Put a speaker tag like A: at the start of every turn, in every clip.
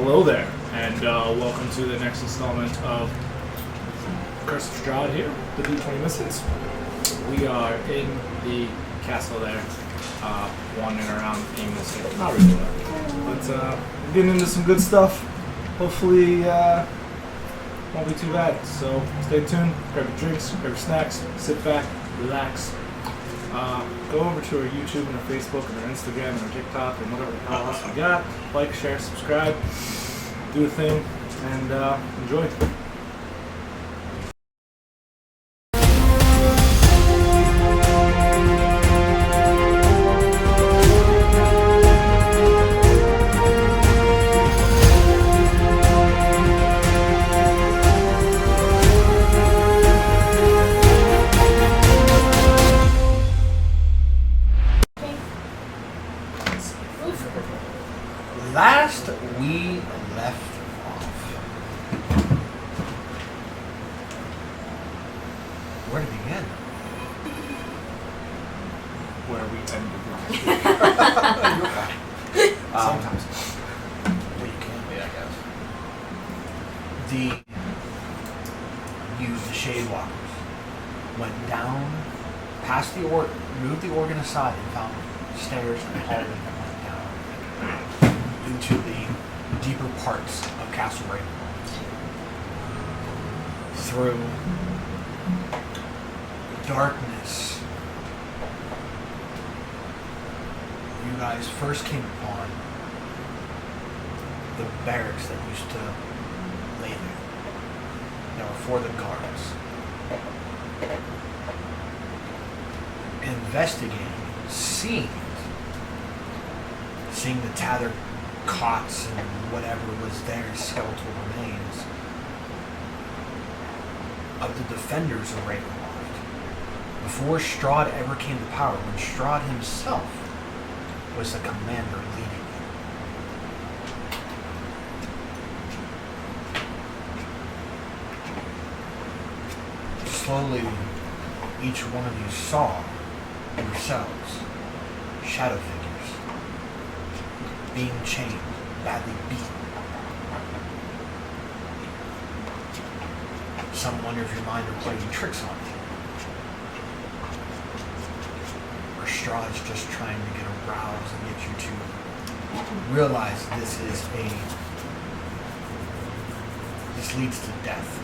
A: Hello there, and welcome to the next installment of Curse of Strahd here, the D20 Misfits. We are in the castle there, wandering around aimlessly. Not really but we're getting into some good stuff. Hopefully, won't be too bad. So stay tuned, grab your drinks, grab your snacks, sit back, relax. Go over to our YouTube and our Facebook and our Instagram and our TikTok and whatever the hell else we got. Like, share, subscribe, do a thing, and enjoy.
B: Last we left off, where to begin?
A: Where we ended last week.
B: You're fine. Sometimes. Well, you can be, I guess. The Shade Walkers went down, past the moved the organ aside and found stairs and hallway that went down into the deeper parts of Castle Ravenloft. Through darkness, you guys first came upon the barracks that used to lay there. That were for the guards. Investigating, seeing the tattered cots and whatever was there, skeletal remains of the defenders of Ravenloft. Before Strahd ever came to power, when Strahd himself was the commander leading them. Slowly, each one of you saw yourselves shadow figures being chained, badly beaten. Some wonder if your mind are playing tricks on you. Or Strahd's just trying to get aroused and get you to realize this leads to death.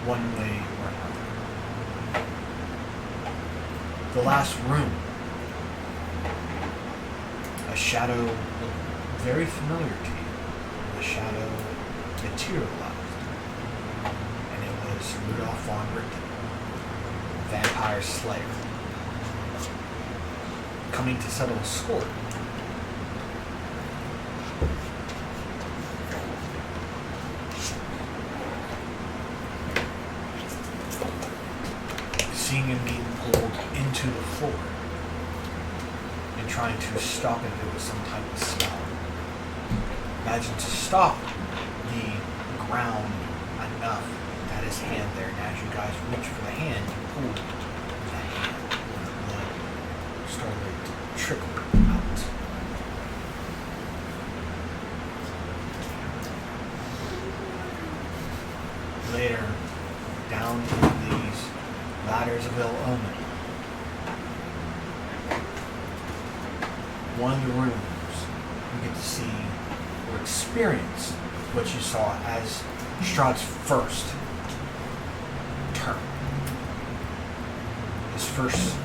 B: One way or another. The last room, a shadow looked very familiar to you. The shadow materialized. And it was Rudolph von Richten, vampire slayer, coming to settle a score. Seeing him being pulled into the floor and trying to stop it with some type of spell. Imagine to stop the ground enough that his hand there, and as you guys reach for the hand, you pull the hand, and the blood started to trickle out. Later, down in these ladders of ill omen, one of the rooms, you get to see or experience what you saw as Strahd's first turn. His first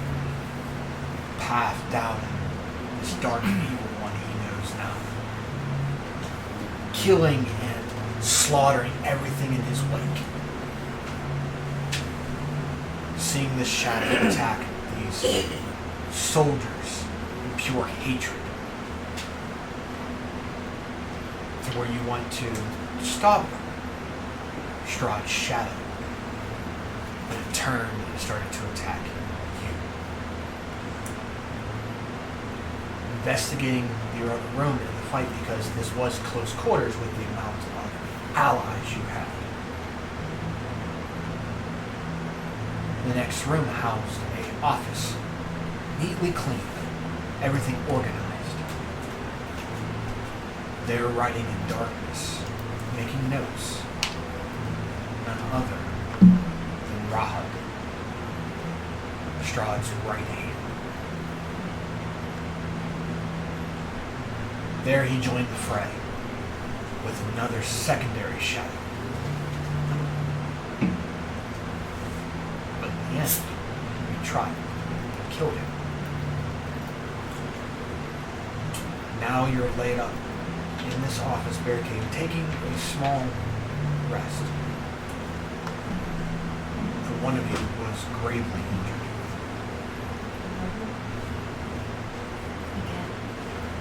B: path down this dark evil one he knows now. Killing and slaughtering everything in his wake. Seeing this shadow attack these soldiers in pure hatred. To where you want to stop Strahd's shadow. But it turned and started to attack you. Investigating your other room in the fight, because this was close quarters with the amount of allies you had. The next room housed an office, neatly cleaned, everything organized. They're writing in darkness, making notes. None other than Rahad, Strahd's right hand. There he joined the fray with another secondary shadow. But in the end, we tried and killed him. Now you're laid up in this office barricade, taking a small rest. For one of you was gravely injured.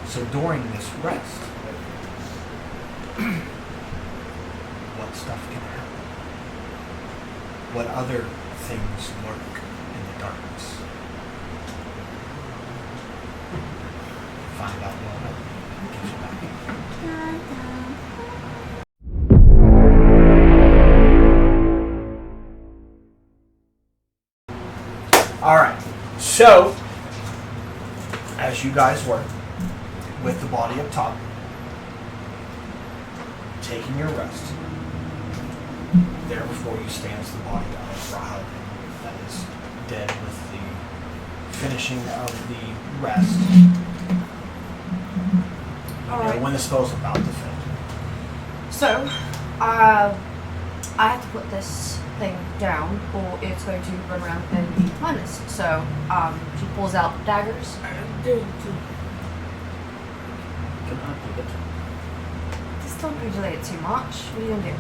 B: So during this rest, what stuff can happen? What other things lurk in the darkness? Find out more. Get you back. Alright, so as you guys were with the body up top, taking your rest, there before you stands the body of Rahad that is dead with the finishing of the rest. When the spell's about to finish.
C: So, I have to put this thing down, or it's going to run around and be minus. So, she pulls out daggers.
D: Can I do it?
C: Just don't regulate it too much. What are you going to do?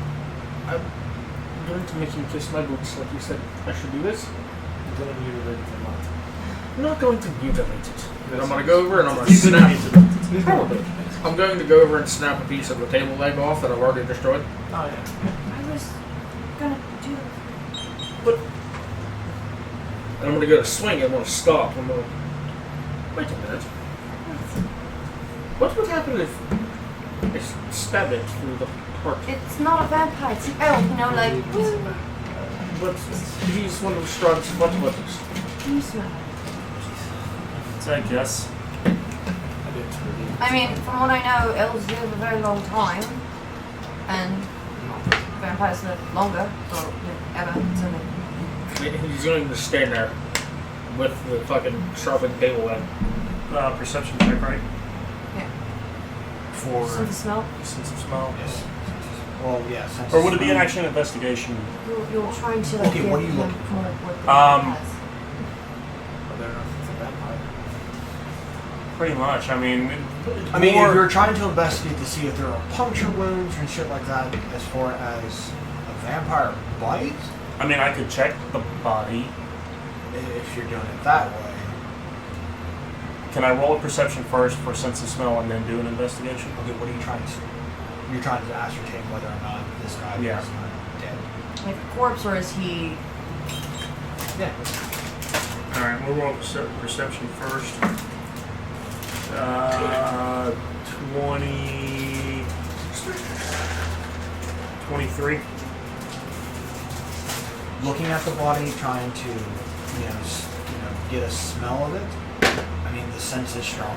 D: I'm going to make him kiss my boots like you said I should do this.
A: I'm going to mutilate it a lot.
D: I'm not going to mutilate it. Then I'm going to go over and I'm going to snap. Probably. I'm going to go over and snap a piece of the table leg off that I've already destroyed.
A: Oh, yeah.
C: I was going to do
D: But and I'm going to go to swing and I'm going to stop. I'm going to wait a minute. What would happen if I stab it through the heart?
C: It's not a vampire, it's an elf, you know, like...
D: But he's one of Strahd's butt weapons.
C: You smell it.
E: So I guess.
C: I mean, from what I know, elves live a very long time, and vampires live longer, or live ever, so
D: He's going to stand there with the fucking sharpened table leg.
E: Perception check, right?
C: yeah.
B: For
C: So the smell,
E: Sense of smell.
B: yes. Well, yeah. Sense
E: Or
B: of
E: would it be an
B: smell.
E: action investigation?
C: you're trying to like
B: Okay,
C: give
B: what are you
C: him
B: looking for?
C: more what the
E: Um,
C: has.
A: Whether or not it's a vampire.
E: Pretty much. I mean,
B: I mean,
E: more-
B: if you're trying to investigate to see if there are puncture wounds and shit like that, as far as a vampire bite,
E: I mean, I could check the body.
B: if you're doing it that way,
E: Can I roll a perception first for sense of smell and then do an investigation?
B: okay, what are you trying to? You're trying to ascertain whether or not this guy
E: Yeah.
B: is dead.
C: Like a corpse, or is he?
B: Yeah.
E: All right, we'll roll perception first. 23.
B: Looking at the body, trying to, get a smell of it. I mean, the sense is strong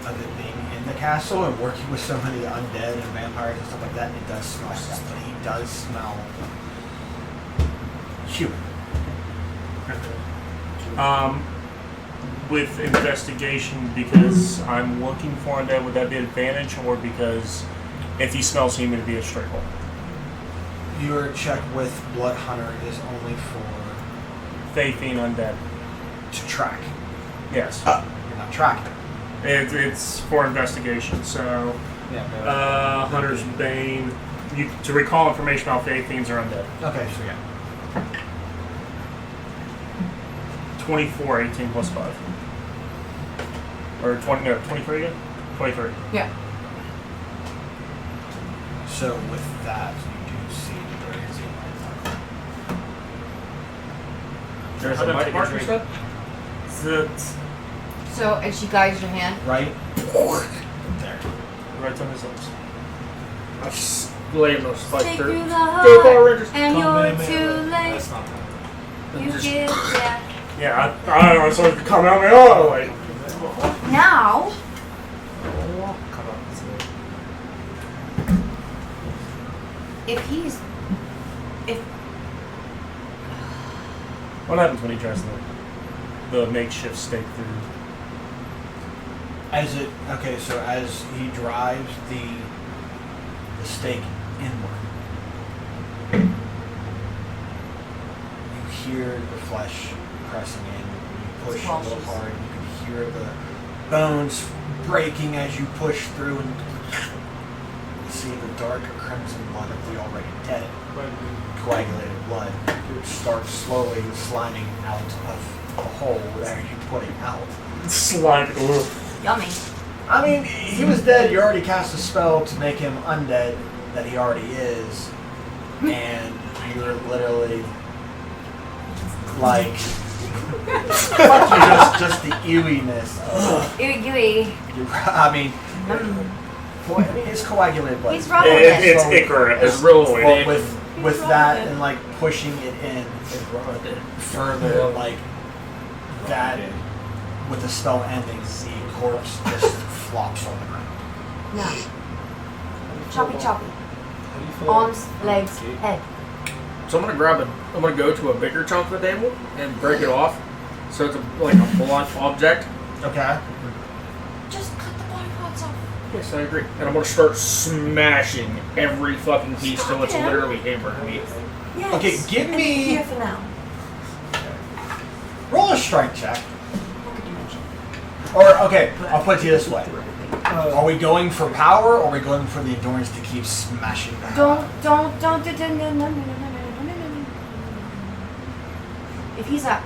B: of it being in the castle and working with so many undead and vampires and stuff like that. It does smell like that, but he does smell human.
E: With investigation, because I'm looking for undead, would that be an advantage, or because if he smells human, it'd be a straight roll?
B: Your check with Blood Hunter is only for
E: Fae Fiend undead.
B: to track.
E: Yes.
B: You're not tracking.
E: It's for investigation, so
B: Yeah.
E: Hunter's Bane. To recall information about Fae Fiends are undead.
B: Okay, so yeah.
E: 24, 18 plus 5. Or 23 again? 23.
C: Yeah.
B: So with that, you do see there is a light.
D: There's
E: How
D: a
E: did I
D: bite
E: take
D: mark
E: a
D: you
E: drink?
D: said?
C: So, and she guides your hand.
B: Right there.
E: Right on his lips.
D: I just lay in those spikes
C: Take
D: dirt.
C: through the
D: Go
C: heart,
D: Power Rangers!
C: and
A: Come
C: you're
A: in, man.
C: too late.
A: That's not that.
C: You
D: Just-
C: get that.
E: Yeah, I don't know, so it come out my oh, like.
C: Now,
A: Come on.
E: What happens when he tries the makeshift stake through?
B: As he drives the stake inward, you hear the flesh pressing in. You push a little hard. You can hear the bones breaking as you push through, and you see the dark crimson blood of the already dead, coagulated blood starts slowly sliding out of the hole that you're putting out.
E: Slide.
C: Yummy.
B: I mean, he was dead. You already cast a spell to make him undead that he already is, and you're literally like just the ewiness of.
C: Gooey.
B: I mean, it's coagulated blood.
C: He's rubbing
E: It's
B: So-
E: Icarus.
D: It's real
B: Well,
D: weird.
B: with that and like pushing it in further, like that with the spell ending, the corpse just flops on the ground.
C: No. Choppy choppy.
A: How do you feel
C: Arms,
A: about
C: legs,
A: the gate?
C: head.
D: So I'm gonna go to a bigger chunk of the table and break it off, so it's like a blunt object.
B: Okay.
C: Just cut the body parts off.
D: Yes, I agree. And I'm gonna start smashing every fucking piece till it's
C: Stop him.
D: literally hamburger meat.
C: Yes.
B: Okay, give
C: And
B: me-
C: here for now.
B: Roll a strength check.
C: Pocket dimension.
B: Or okay, I'll put it to you this way: are we going for power, or are we going for the endurance to keep smashing the hell out of it?
C: Don't, no. If he's an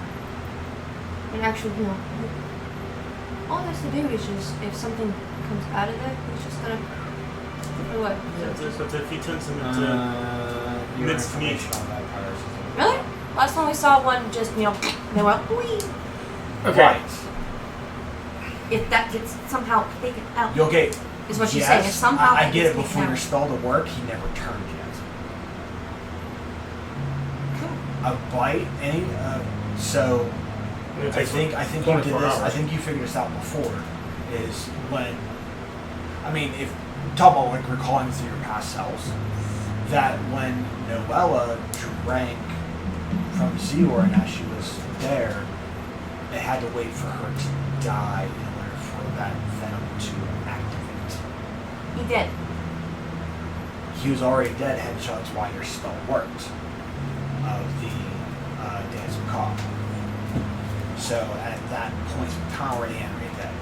C: actual, all he has to do is just, if something comes out of there, he's just gonna, what?
E: But if he turns him into
B: Your
E: Minced meat.
B: information on that power system.
C: Really? Last time we saw one just, they went, wee.
D: Okay.
B: Right.
C: If that gets somehow taken out,
B: Okay.
C: is what you're
B: Yes,
C: saying. If somehow
B: I
C: that
B: get
C: gets
B: it. Before
C: taken
B: your
C: out.
B: spell to work, he never turned yet. A bite, so I think you did
E: 24
B: this. I
E: hours.
B: think you figured this out before. Is when, I mean, if talk about like recalling through your past selves, that when Noella drank from Zior and as she was there, they had to wait for her to die in order for that venom to activate.
C: He did.
B: He was already dead, hence that's why your spell worked of the Dance of Cough. So at that point in time, already Henry dead.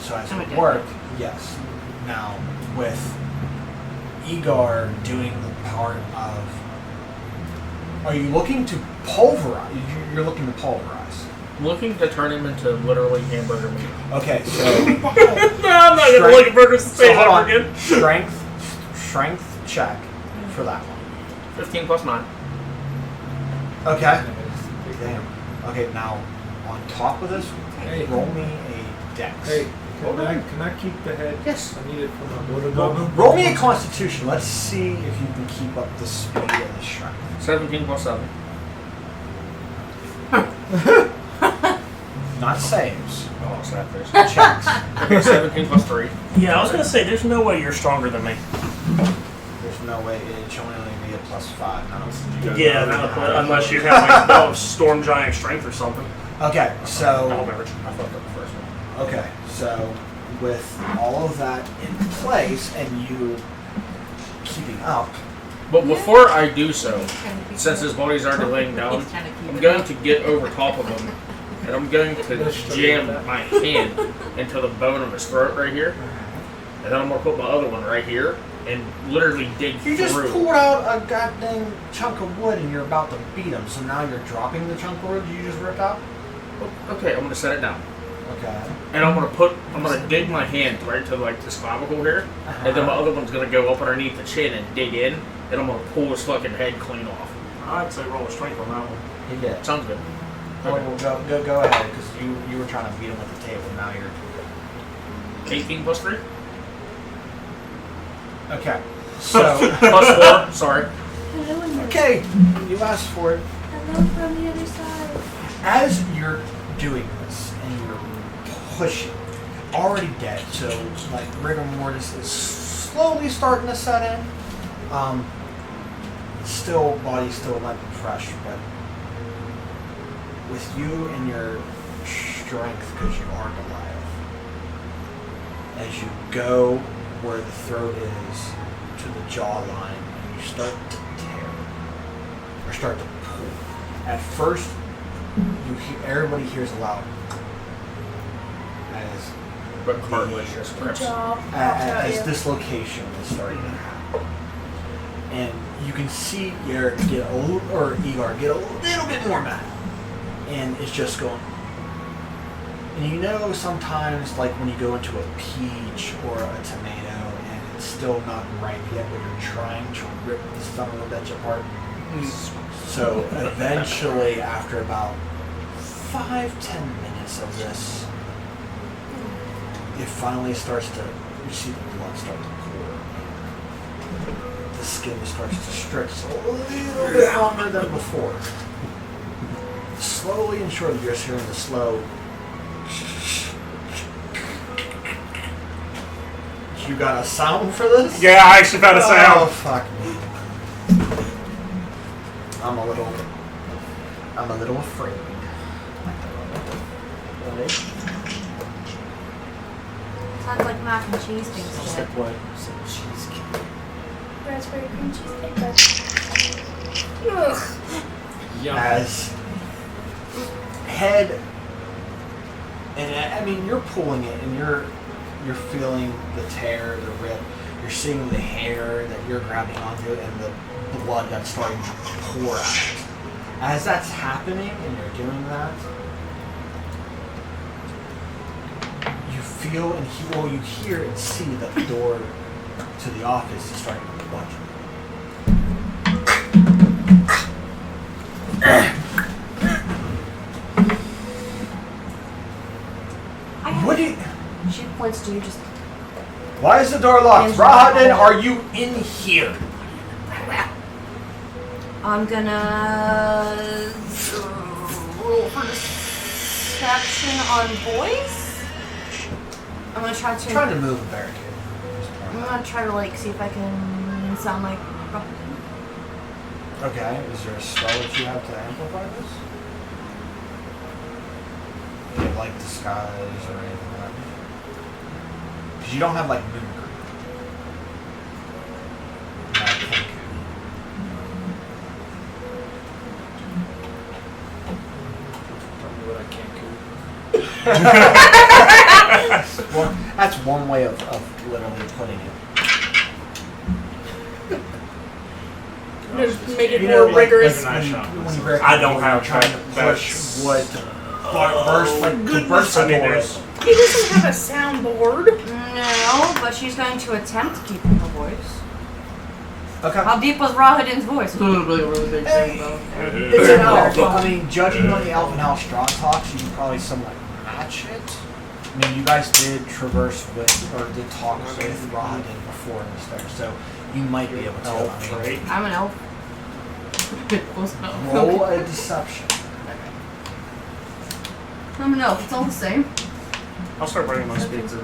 B: So as
C: Oh,
B: it
C: it
B: worked, yes. Now with Egar doing the part of, are you looking to pulverize? You're looking to pulverize.
D: I'm looking to turn him into literally hamburger meat.
B: Okay, so
C: What the hell?
E: No, I'm not gonna look at burgers and say
B: hold
E: that
B: on.
E: again.
B: Strength check for that one.
D: 15 plus 9.
B: Okay. Damn. Okay, now on top of this,
A: Hey.
B: roll me a dex.
A: Hey, can I keep the head?
B: Yes.
A: I need it for my motor
B: Roll me a constitution. Let's see if you can keep up the speed and the strength.
D: 17 plus 7.
B: Not saves.
D: Oh, slap face.
B: Checks.
D: Okay, 17 plus 3.
E: Yeah, I was gonna say, there's no way you're stronger than me.
B: There's no way it should only be a +5. No.
E: Yeah, unless you have like Storm Giant Strength or something.
B: Okay,
E: I'll
B: so
E: beverage.
D: I fucked up the first one.
B: okay, so with all of that in place and you keeping up,
D: But before I do so, since his body's already laying down, I'm going to get over top of him and I'm going to jam my hand into the bone of his throat right here. And then I'm going to put my other one right here and literally dig
B: you just
D: through.
B: pulled out a goddamn chunk of wood and you're about to beat him. So now you're dropping the chunk of wood you just ripped out.
D: Okay, I'm going to set it down.
B: Okay.
D: And I'm going to dig my hand right to like this clavicle here. And then my other one's going to go up underneath the chin and dig in. And I'm going to pull his fucking head clean off.
E: I'd say roll a strength on that one.
B: He did.
D: Sounds good.
B: Well, go ahead, because you were trying to beat him with the table. Now you're
D: 18 plus 3?
B: okay. So
D: Plus 4, sorry.
C: Hello, in the-
B: okay, you asked for it.
C: Hello from the other side.
B: As you're doing this and you're pushing, already dead. So like rigor mortis is slowly starting to set in. still, body's still limp and fresh, but with you and your strength, because you are Goliath, as you go where the throat is to the jawline, and you start to tear or start to pull. At first, everybody hears a loud as
D: But cartilage just
F: Good
D: rips.
F: job.
B: as dislocation is starting to happen, and you can see Eric get a little, or Igor get a little bit more mad, and it's just going. And you know, sometimes like when you go into a peach or a tomato and it's still not ripe yet, but you're trying to rip the son of a bitch apart. So eventually, after about 5-10 minutes of this, it finally starts to, you see the blood start to pour. The skin starts to stretch a little bit longer than before. Slowly and surely, you're just hearing the slow. You got a sound for this?
E: Yeah, I actually found a
B: Oh,
E: sound.
B: fuck me. I'm a little afraid.
C: Sounds like mac and cheese things.
A: Like what? Cheesecake.
F: Raspberry cream cheesecake. Ugh.
A: Yum.
B: As head, and I mean, you're pulling it, and you're feeling the tear, the rip. You're seeing the hair that you're grabbing onto, and the blood that's starting to pour out. As that's happening, and you're doing that, you feel and you hear and see that the door to the office is starting to budge. What do you...
C: She points to you just.
B: Why is the door locked? Rahadin, are you in here?
C: I'm gonna roll for deception on voice. I'm gonna try to.
B: Trying to move a barricade.
C: I'm gonna try to like see if I can sound like.
B: Okay, is there a spell that you have to amplify this? Do you have like disguise or anything like that? Because you don't have like mimicry. No, I think.
A: Tell me what I can't do.
B: Well, that's one way of literally putting it.
F: Just make it
B: You
F: more
B: know, like
F: rigorous.
A: an eye shot.
B: when you break
E: I don't
B: wood,
E: have
B: you're trying to
E: that.
B: push wood to burst, like to burst
E: I
B: the
E: mean,
B: doors.
F: He doesn't have a soundboard.
C: No, but she's going to attempt to keep up her voice.
B: Okay.
C: How deep was Rahadin's voice?
B: Really big thing though. It's an elf. I mean, judging on the elf and how Strahd talks, you can probably somewhat match it. I mean, you guys did traverse with, or did talk with Rahadin before in this there, so you might be able to. I mean,
E: Right?
C: I'm an elf.
B: roll a deception.
C: I'm an elf. It's all the same.
E: I'll start bringing my
C: Plus
E: speakers.
C: 3.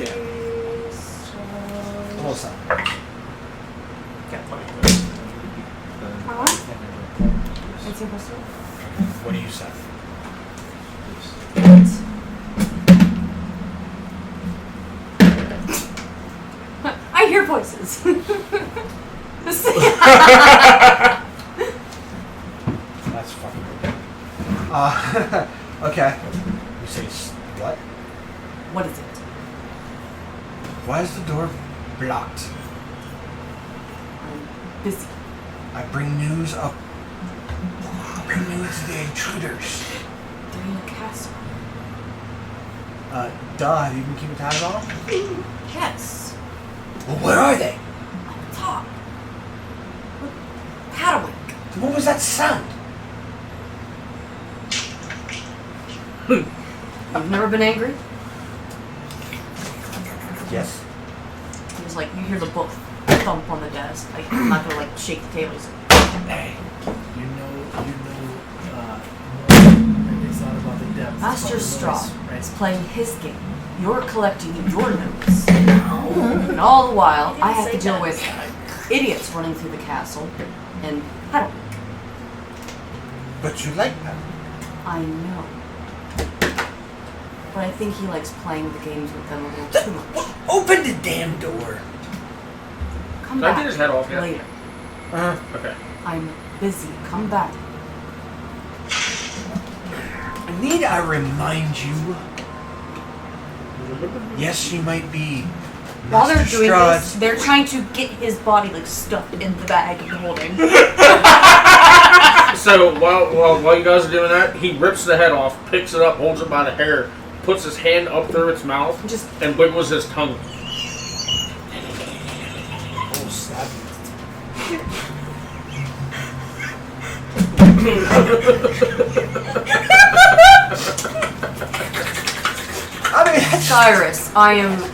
B: Yeah. Roll some.
C: How much? 18 plus 3.
B: What do you say?
C: I hear voices.
B: That's fucking good. Okay. You say what?
C: What is it?
B: Why is the door blocked?
C: I'm busy.
B: I bring news of. I bring news of the intruders.
C: They're in a castle.
B: Duh, have you been keeping tabs on them?
C: Yes.
B: Well, where are they?
C: On the top. Look, paddling.
B: What was that sound?
C: You've never been angry?
B: Yes.
C: He was like, you hear the book thump on the desk. Like, I'm not gonna like shake the table. He's like,
A: Hey, you know, it's not about the depth.
C: Master
A: it's about the
C: Strahd
A: noise,
C: is playing his game. You're collecting your notes. And all the while, I have to deal with idiots running through the castle, in pedal.
B: But you like that.
C: I know. But I think he likes playing the games with them a little too much.
B: Open the damn door.
C: Come
D: Can I
C: back
D: get his head off yet?
C: later.
D: Okay.
C: I'm busy. Come back.
B: Need I remind you? Yes, she might be.
C: While they're
B: Mr.
C: doing
B: Strahd's-
C: this, they're trying to get his body like stuffed in the bag and holding.
D: So while you guys are doing that, he rips the head off, picks it up, holds it by the hair, puts his hand up through its mouth, and wiggles his tongue.
B: Oh, snap. I mean,
C: Cyrus, I am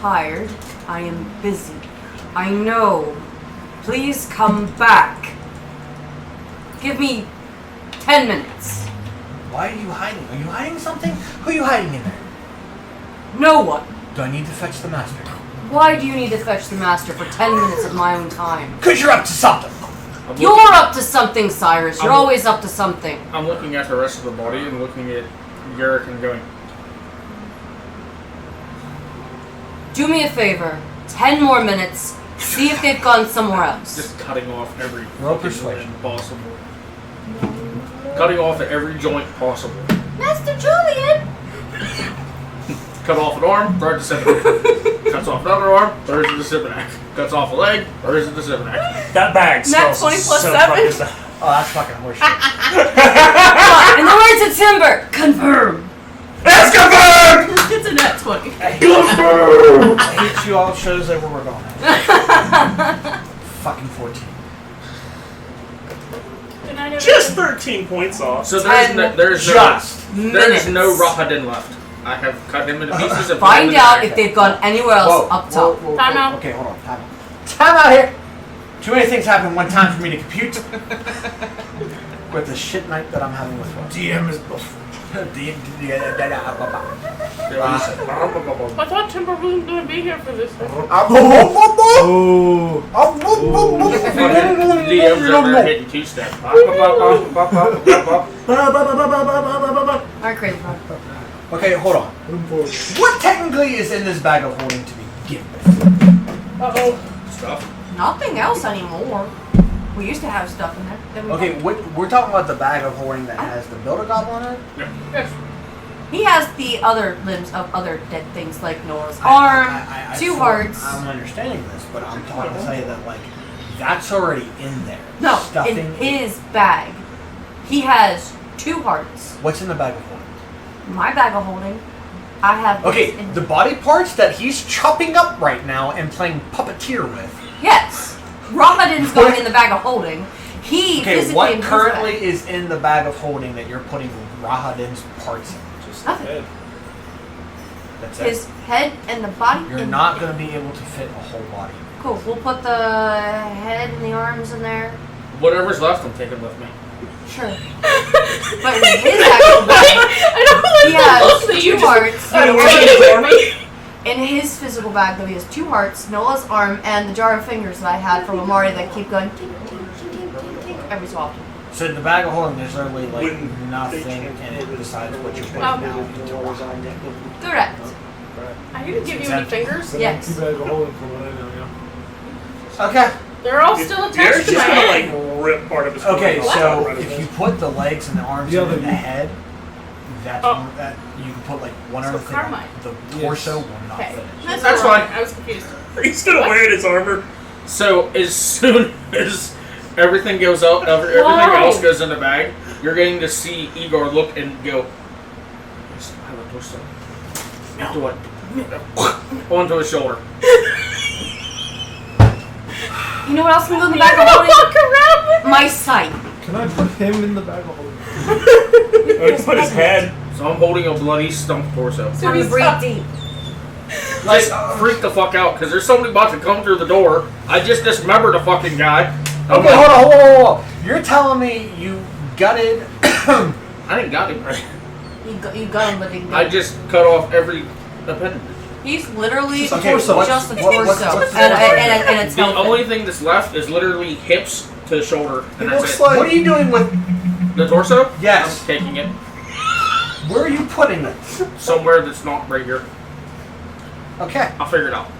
C: tired. I am busy. I know. Please come back. Give me 10 minutes.
B: why are you hiding? Are you hiding something? Who are you hiding in there?
C: No one.
B: Do I need to fetch the master?
C: Why do you need to fetch the master for 10 minutes of my own time?
B: Because you're up to something.
C: You're up to something, Cyrus. You're always up to something.
D: I'm looking at the rest of the body and looking at Garrick and going,
C: Do me a favor. 10 more minutes. See if they've gone somewhere else.
D: just cutting off every
B: Roll
D: fucking
B: persuasion.
D: limb possible. Cutting off at every joint possible.
C: Master Julian!
D: Cut off an arm, throws the Sibinak. Cuts off another arm, throws it to Sibinak. Cuts off a leg, throws it to Sibinak.
E: That bag
F: Nat
E: smells
F: 20 plus
E: so
F: 7?
E: fucking stuff.
B: Oh, that's fucking horseshit.
C: In the words of Timber, confirm.
D: It's confirmed!
F: It's a net 20.
B: I hate you all. Shows that where we're going. Fucking 14.
F: Did I know
E: Just 13 points off.
D: So there's no
C: Minutes.
D: Rahadin left. I have cut him into pieces and
C: Find out if they've gone anywhere else up top.
F: Time out.
B: Okay, hold on. Time out. Time out here. Too many things happen one time for me to compute. With the shit night that I'm having with what?
A: DM is
F: I thought Timber wasn't going to be here for this one.
D: DM's over there hitting two-step.
C: Alright, crazy bro.
B: Okay, hold on. What technically is in this bag of holding to begin with?
F: Uh-oh.
D: Stuff.
C: Nothing else anymore. We used to have stuff in there. Then we
B: Okay,
C: don't.
B: we're talking about the bag of holding that has the Builder Goblin in it?
F: Yes.
C: He has the other limbs of other dead things like Noah's arm,
B: I
C: two
B: feel-
C: hearts.
B: I'm understanding this, but I'm trying to say that, like, that's already in there.
C: No,
B: Stuffing
C: in his bag. He has 2 hearts.
B: What's in the bag of holding?
C: My bag of holding, I have.
B: Okay,
C: this in-
B: the body parts that he's chopping up right now and playing puppeteer with.
C: Yes, Rahadin's going in the bag of holding. He
B: Okay,
C: physically in
B: what
C: his
B: currently
C: bag.
B: is in the bag of holding that you're putting Rahadin's parts in?
A: just
C: Nothing.
A: head.
B: That's it.
C: His head and the body.
B: You're
C: in-
B: not going to be able to fit a whole body.
C: Cool. We'll put the head and the arms in there.
D: Whatever's left, I'm taking with me.
C: Sure. But in his actual bag,
F: I don't like
C: he
F: the look
C: has
F: that
C: 2
F: you just
C: hearts.
F: for me.
C: In his physical bag, though, he has 2 hearts, Nola's arm, and the jar of fingers that I had from Amari that keep going tink, tink, tink, tink, tink, every so often.
B: So in the bag of holding, there's literally like
E: Wouldn't
B: nothing
E: they
B: in it besides what you're putting
F: Oh.
B: now into Rahadin.
C: Correct.
F: I didn't give you any fingers.
C: Yes.
A: Too bad to hold him for what I know, yeah.
B: Okay.
F: They're all still
E: Garrett's
F: attached to
E: just
F: my
E: gonna
F: head.
E: like rip part of his
B: Okay,
E: clothing off
B: so
E: and run
B: if
E: it
B: you put the legs and the arms
A: Yeah,
B: and
A: but
B: the
A: you-
B: head, that's
F: Oh.
B: that you can put like one
F: So
B: other thing.
F: Carmine.
B: The
A: Yes.
B: torso will not
F: Okay.
B: fit.
D: That's
F: wrong.
D: fine.
F: I was confused.
E: He's gonna wear it as armor.
D: So as soon as everything goes up, everything
F: Whoa.
D: else goes in the bag, you're going to see Igor look and go, "Yes, I have a torso." Do it. Onto his shoulder.
C: You know what else can go in the bag of
F: Walk
C: holding?
F: around with
C: My sight.
A: Can I put him in the bag of holding?
E: He put his head.
D: So I'm holding a bloody stump torso.
C: Time to breathe deep.
D: Like, freak the fuck out, because there's somebody about to come through the door. I just dismembered a fucking guy. I'm
B: Okay,
D: like,
B: hold on. You're telling me you gutted?
D: I didn't got him right.
C: You got him, but he
D: I just cut off every appendage.
C: He's literally
B: Okay, so
C: just a
B: what's
C: torso.
B: the torso?
C: And it's
D: The
C: healthy.
D: only thing that's left is literally hips to shoulder,
G: It
D: and that's
G: looks
D: it.
G: like.
B: What are you doing with?
D: The torso?
B: Yes.
D: I'm taking it
B: Where are you putting it?
D: somewhere that's not right here.
B: Okay.
D: I'll figure it out.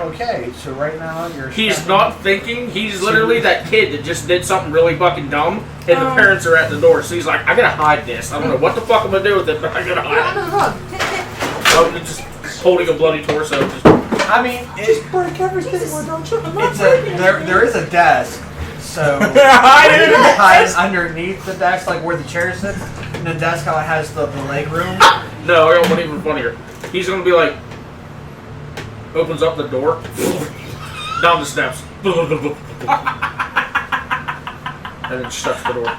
B: Okay. So right now you're.
D: He's not thinking. He's literally that kid that just did something really fucking dumb, and the parents are at the door. So he's like, I gotta hide this. I don't know what the fuck I'm gonna do with it, but I gotta
C: Put it
D: hide
C: under
D: it.
C: the rug.
D: Oh, it's just holding a bloody torso. Just,
B: I mean,
G: Break everything, why don't you?
B: it's there is a desk, so
E: I
B: you
E: didn't.
B: hide underneath the desk, like where the chair sits, and the desk how it has the leg room.
D: no, I got one even funnier. He's gonna be like, opens up the door, down the steps, and then shuts the door.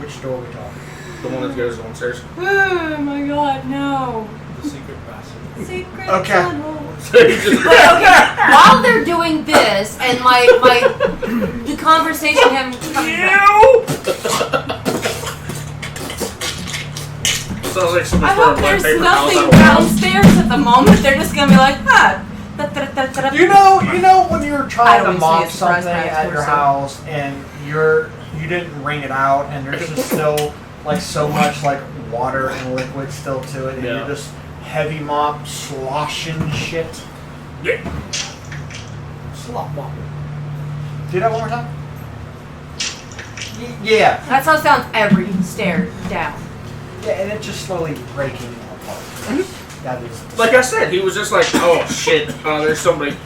B: Which door are we talking?
D: The one that goes downstairs.
C: Oh my god, no.
A: The secret passage.
C: Secret
B: Okay.
C: tunnel.
D: So he just
C: But okay, while they're doing this, and the conversation him coming back.
D: sounds like
C: I
D: someone's
C: hope
D: throwing
C: there's
D: paper towels
C: nothing
D: at a wall.
C: downstairs at the moment. They're just gonna be like, huh.
B: You know when you're
C: I
B: trying
C: don't
B: to
C: see
B: mop
C: a surprise
B: something
C: by a
B: at your
C: torso.
B: house and you didn't wring it out and there's just still like so much like water and liquid still to it and
D: Yeah.
B: you're just heavy mop sloshing shit.
D: Yeah.
B: Slop mop. Do that one more time. Yeah.
C: That's how it sounds every stair down.
B: Yeah, and it's just slowly breaking apart. That is.
D: Like I said, he was just like, oh shit, there's somebody.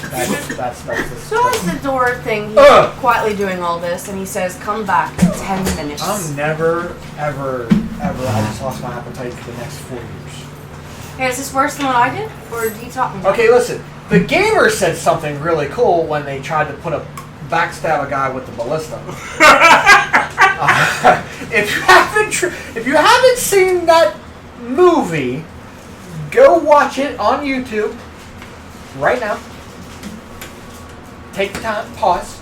B: That's
C: So as the door thing, he's
B: Ugh.
C: quietly doing all this, and he says, come back in 10 minutes.
B: I'm never, ever, I just lost my appetite for the next 4 years.
C: Hey, is this worse than what I did? Or do you talk me down?
B: Okay, listen. The gamer said something really cool when they tried to put a backstab a guy with the ballista. If you haven't seen that movie, go watch it on YouTube right now. Take the time, pause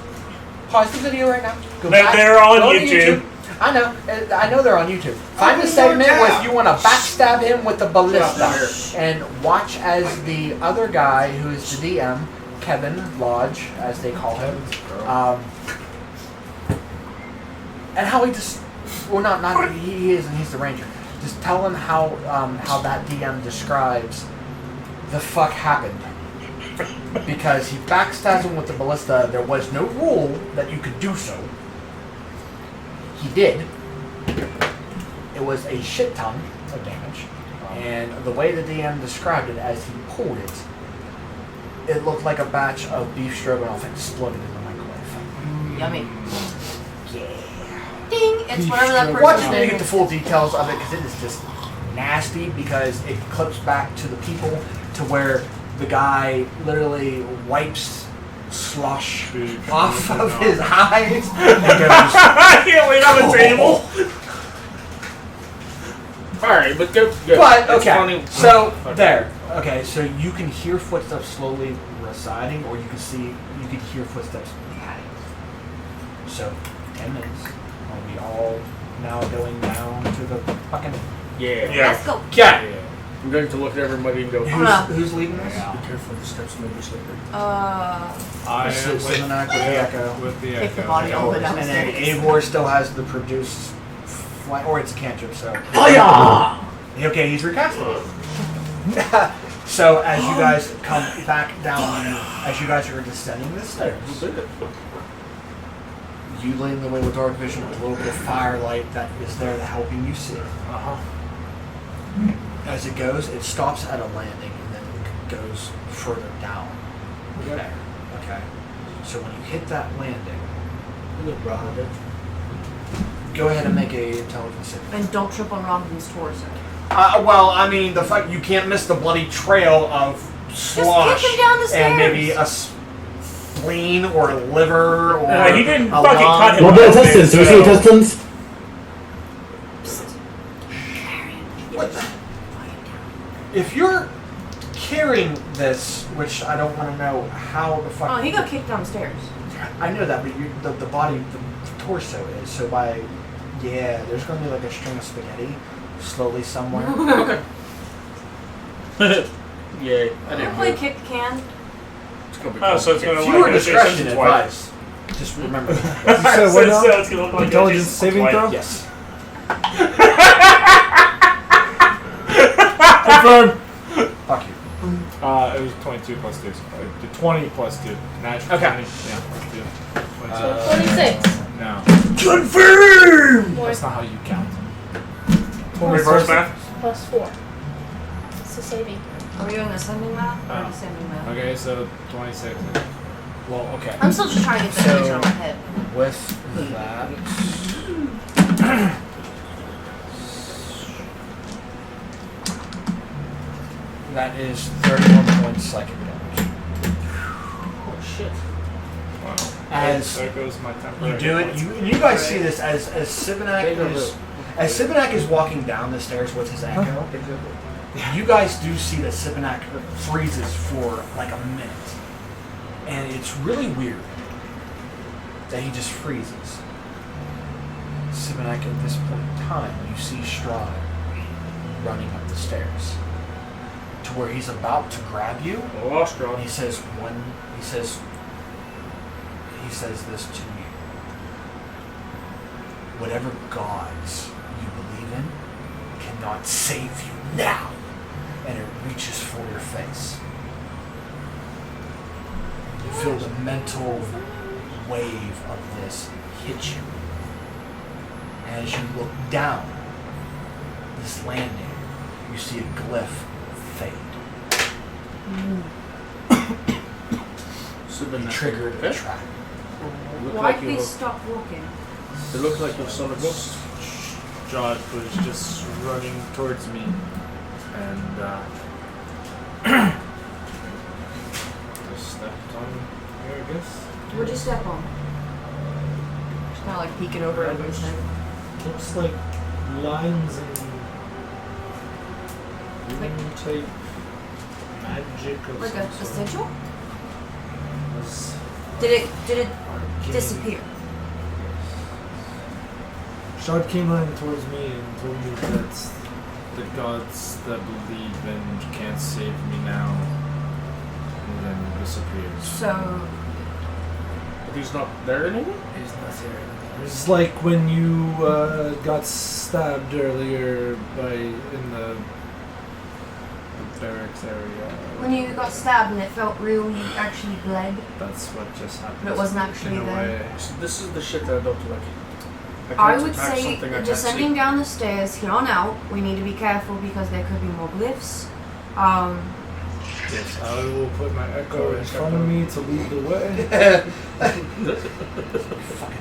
B: the video right now. Go back,
E: They're on
B: go to
E: YouTube.
B: I know they're on YouTube. Find the segment where you want to backstab him with the ballista, and watch as the other guy, who is the DM, Kevin Lodge, as they call him, and how he just, well, not he is, and he's the ranger. Just tell him how that DM describes the fuck happened. Because he backstabs him with the ballista. There was no rule that you could do so. He did. It was a shit ton of damage. And the way the DM described it as he pulled it, it looked like a batch of beef stroganoff exploded in the microwave.
C: Yummy.
B: Yeah.
C: Ding! It's whatever that person
B: Watch it and
C: did.
B: get the full details of it because it is just nasty because it clips back to the people to where the guy literally wipes slush off of his eyes and goes,
E: I can't wait on the table.
D: Alright, but go.
B: But,
D: It's
B: okay,
D: funny.
B: so there. Okay, so you can hear footsteps slowly receding, or you can hear footsteps behind. So, 10 minutes. Are we all now going down to the fucking...
D: Yeah.
C: Let's go.
B: Okay.
D: I'm going to look at everybody and go,
B: Who's leading this?
A: Yeah.
D: be careful, the steps may be slippery.
C: Uh,
A: I am
B: Cinnamon with the Echo.
A: with the
C: Take the
A: Echo.
C: body all the way
B: And then
C: downstairs.
B: Eivor still has the produce flight, or it's a cantrip, so...
G: Oh yeah!
B: Okay, he's recasting it. So as you guys come back down, as you guys are descending the stairs, you leading the way with dark vision with a little bit of firelight that is there to helping you see. As it goes, it stops at a landing and then it goes further down. There. Okay. So when you hit that landing, go ahead and make a intelligence saving.
C: And don't trip on Robin's torso.
B: Well, I mean, the fact you can't miss the bloody trail of slosh
C: kick him down the
B: and
C: stairs.
B: maybe a spleen or a liver or
E: He didn't
B: a
E: fucking
B: lung.
E: cut him.
G: What about intestines? Do we see intestines?
B: If you're carrying this, which I don't want to know how the fuck.
C: Oh, he got kicked downstairs.
B: I know that, but the body, the torso is. So there's going to be like a string of spaghetti slowly somewhere.
D: Yeah, I
C: I
D: didn't
C: play kick the can.
D: It's gonna be
E: Oh, so it's
D: fun.
E: gonna
B: Viewer
E: like
B: discretion
E: adjacent twice.
B: advised. Just remember that.
G: You said what now?
E: So it's gonna look like
G: Intelligence
E: adjacent
G: saving
E: twice.
G: throw?
B: Yes.
G: Confirm.
B: Fuck you.
A: It was 22 plus 2. The 20 plus 2. Natural
B: Okay.
A: 20. Yeah, plus 2. 22.
F: 26.
A: No,
B: Confirm!
F: More
A: that's not how you count.
E: Reverse math.
F: plus 4. It's the saving.
C: Are we doing ascending math or
A: Oh.
C: descending math?
A: Okay, so 26.
B: Well, okay.
C: I'm still just trying to get the
B: So-
C: picture on my head.
B: With that, that is 31 points psychic damage.
D: Oh shit.
A: Wow.
B: As
A: there goes my temporary.
B: you do it, you guys see this as Sibinak is walking down the stairs with his echo. You guys do see that Sibinak freezes for like a minute, and it's really weird that he just freezes. Sibinak, at this point in time, you see Strahd running up the stairs to where he's about to grab you.
D: I lost
B: And
D: Ron.
B: he says this to you. Whatever gods you believe in cannot save you now. And it reaches for your face. You feel the mental wave of this hit you. And as you look down this landing, you see a glyph fade. You triggered a trap.
D: Look
C: Why
D: like
C: did they
D: you.
C: stop walking?
D: It looked like your son of ghost.
A: Jod was just running towards me, and just stepped on here, I guess.
C: What'd you step on? Just kind of like peeking over everybody's head.
G: Looks like lines and rune type magic or
C: Like a
G: some sort.
C: sigil?
G: Was
C: Did it
G: arcane.
C: disappear?
G: Shard came running towards me and told me that
A: The gods that believe in can't save me now, and then disappears.
C: So,
D: But he's not there anymore?
A: He's not here.
G: it's like when you got stabbed earlier in the barracks area.
C: when you got stabbed and it felt real, you actually bled.
A: That's what just happened.
C: But it wasn't actually
A: in a
C: there.
A: way.
D: So this is the shit that I don't like.
C: I
D: can't
C: would
D: attack
C: say
D: something I can't
C: descending
D: see.
C: down the stairs here on out, we need to be careful because there could be more glyphs.
A: Yes, I will put my echo
G: In front of me to lead the way.
B: Fucking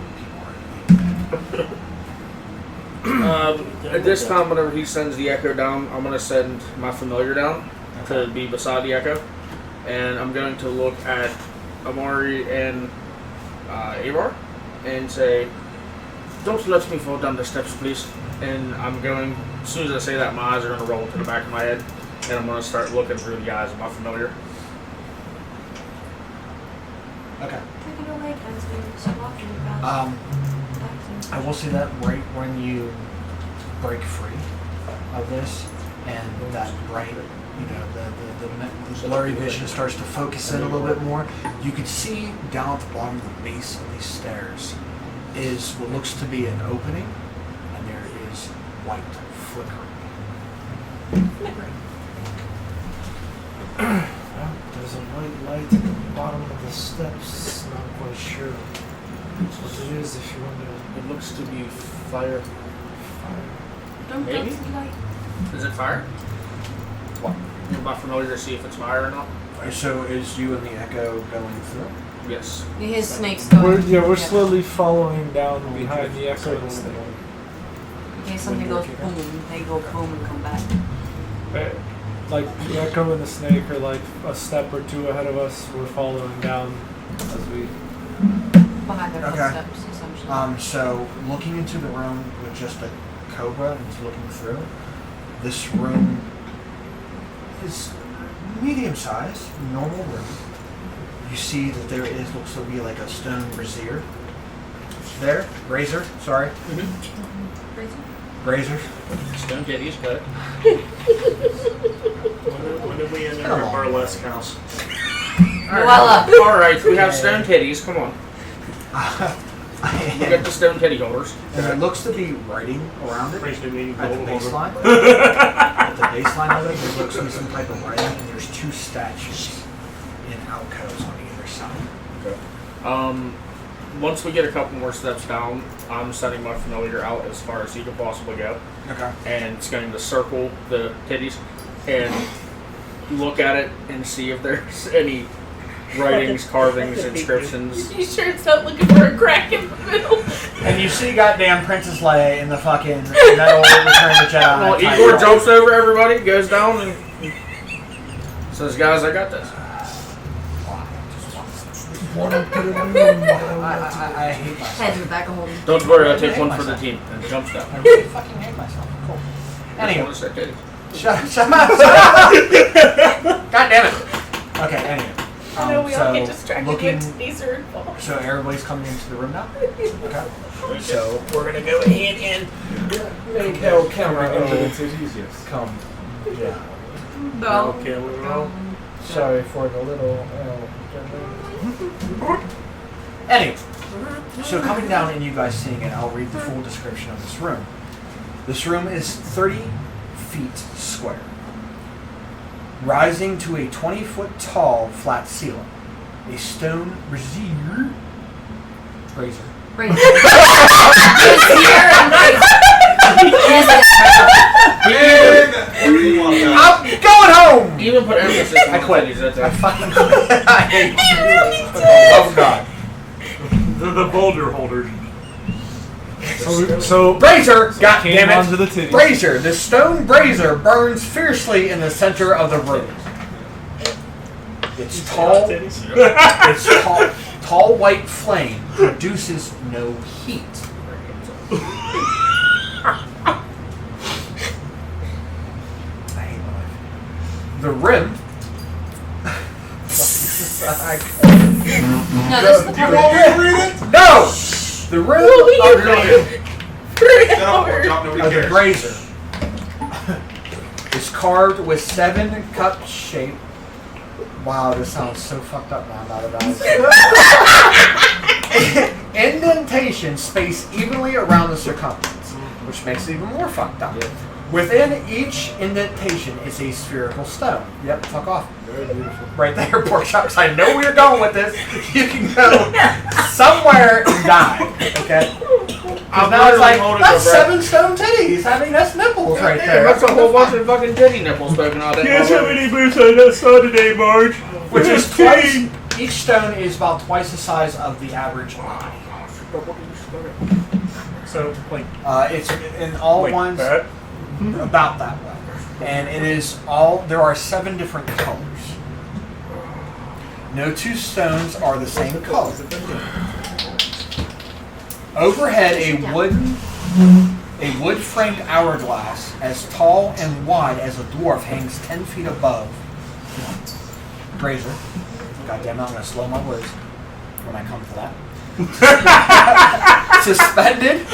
B: people
D: At this time, whenever he sends the echo down, I'm going to send my familiar down to be beside the echo. And I'm going to look at Amari and Avar and say, "Don't let me fall down the steps, please." And I'm going, as soon as I say that, my eyes are going to roll to the back of my head. And I'm going to start looking through the eyes of my familiar.
B: Okay.
C: Take it away, Kinsman. Walking fast.
B: I will say that right when you break free of this and that bright, the blurry vision starts to focus in a little bit more, you can see down at the bottom of the base of these stairs is what looks to be an opening, and there is white flickering.
G: Well, there's a white light at the bottom of the steps. Not quite sure what it is if you want to
D: It looks to be fire.
C: Don't go
D: maybe?
C: to the light.
D: Is it fire?
B: What?
D: Am I familiar to see if it's fire or not?
B: So is you and the echo going through?
D: Yes.
C: You hear snakes going.
G: We're slowly following down behind the echo.
C: In case something goes boom, they go boom and come back.
G: Like the echo and the snake are like a step or two ahead of us. We're following down as we.
C: Behind their
B: Okay.
C: footsteps, essentially.
B: So looking into the room with just a cobra and just looking through, this room is medium sized, normal room. You see that there looks to be like a stone brazier. There, razor, sorry.
C: Crazy.
B: Razor.
D: Just don't get used to it.
E: in our burlesque house.
C: Luella.
D: Alright, we have stone titties. Come on. We got the stone titty holders.
B: And there looks to be writing around it.
E: Praise the meeting
B: At the
E: gold holder.
B: baseline. At the baseline of it, there looks to be some type of writing, and there's 2 statues in alcoves on either side.
D: Once we get a couple more steps down, I'm sending my familiar out as far as he can possibly go.
B: Okay.
D: And it's going to circle the titties and look at it and see if there's any writings, carvings, inscriptions.
F: You sure it's not looking for a crack in the middle?
B: And you see goddamn Princess Leia in the fucking metal Return of the Jedi.
D: Well,
B: type
D: Igor
B: role.
D: jumps over everybody, goes down, and says, "Guys, I got this."
B: I hate myself.
C: Head in the back of holding.
D: Don't worry, I'll take one for the team. And jumps down.
B: I really fucking hate myself. Cool. Anyway.
D: Just wanna say titties.
B: Shut up. God damn it. Okay, anyway.
F: I know we all get
B: so
F: distracted
B: looking,
F: when these are involved.
B: so everybody's coming into the room now? Okay. So we're going to go ahead and make L camera
G: Into the titties, yes.
B: come down.
C: No.
E: Okay, we roll.
G: Sorry for the little
B: Anyway, so coming down and you guys seeing it, I'll read the full description of this room. This room is 30 feet square, rising to a 20-foot tall flat ceiling. A stone brazier.
C: Right. He's here and nice.
B: I'm going home!
D: Even put emphasis on
B: I quit.
D: titties. That's
B: I
D: it.
B: fucking quit. I hate you. For the love of God.
E: The boulder holders.
G: So
B: Brazier! God
G: came
B: damn
G: onto
B: it!
G: the titties.
B: Brazier! The stone brazier burns fiercely in the center of the room. Its tall, tall white flame produces no heat. I hate my life. The rim.
C: No, this is the part
B: No! The rim of the brazier is carved with 7 cup-shaped. Wow, this sounds so fucked up now. Now that indentation spaced evenly around the circumference, which makes it even more fucked up. Within each indentation is a spherical stone. Yep, fuck off.
G: very beautiful.
B: Right there, pork chops. I know where you're going with this. You can go somewhere and die. Okay?
D: I'm
B: Now it's like,
D: holding
B: that's
D: my breath.
B: 7 stone titties. I mean, that's nipples right
D: Yeah,
B: there.
D: that's a whole bunch of fucking titty nipples poking out
E: Guess
D: that
E: how many boots I just saw today, Marge?
B: Which is twice. Each stone is about twice the size of the average eye.
E: So, like,
B: It's in all
E: like
B: ones
E: that?
B: about that way, and it is all. There are 7 different colors. No 2 stones are the same color. Overhead, a wood-framed hourglass as tall and wide as a dwarf hangs 10 feet above Brazier. God damn it, I'm going to slow my words when I come to that. Suspended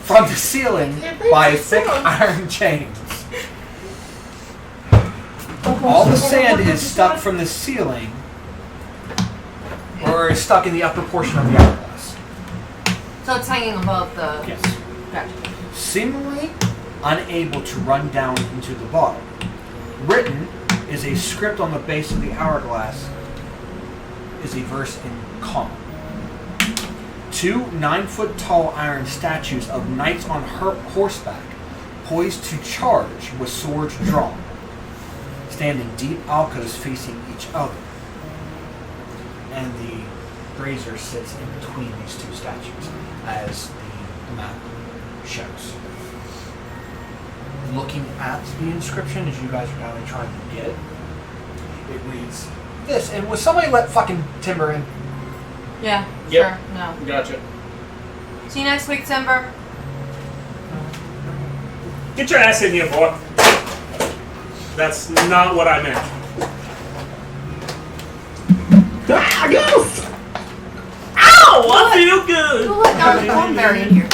B: from the ceiling by thick iron chains. All the sand is stuck from the ceiling, or is stuck in the upper portion of the hourglass.
C: So it's hanging above the.
B: Yes.
C: Gotcha.
B: Seemingly unable to run down into the bottom. Written is a script on the base of the hourglass, is a verse in common. 2 9-foot tall iron statues of knights on horseback, poised to charge with swords drawn, stand in deep alcoves facing each other. And the brazier sits in between these 2 statues, as the map shows. Looking at the inscription, as you guys are kind of trying to get it, it reads this. And will somebody let fucking Timber in?
C: Yeah.
D: Yep.
C: Sure. No.
D: Gotcha.
C: See you next week, Timber.
E: Get your ass in here, boy. That's not what I meant. Ow! I feel good!
C: Go let down the thornberry in here.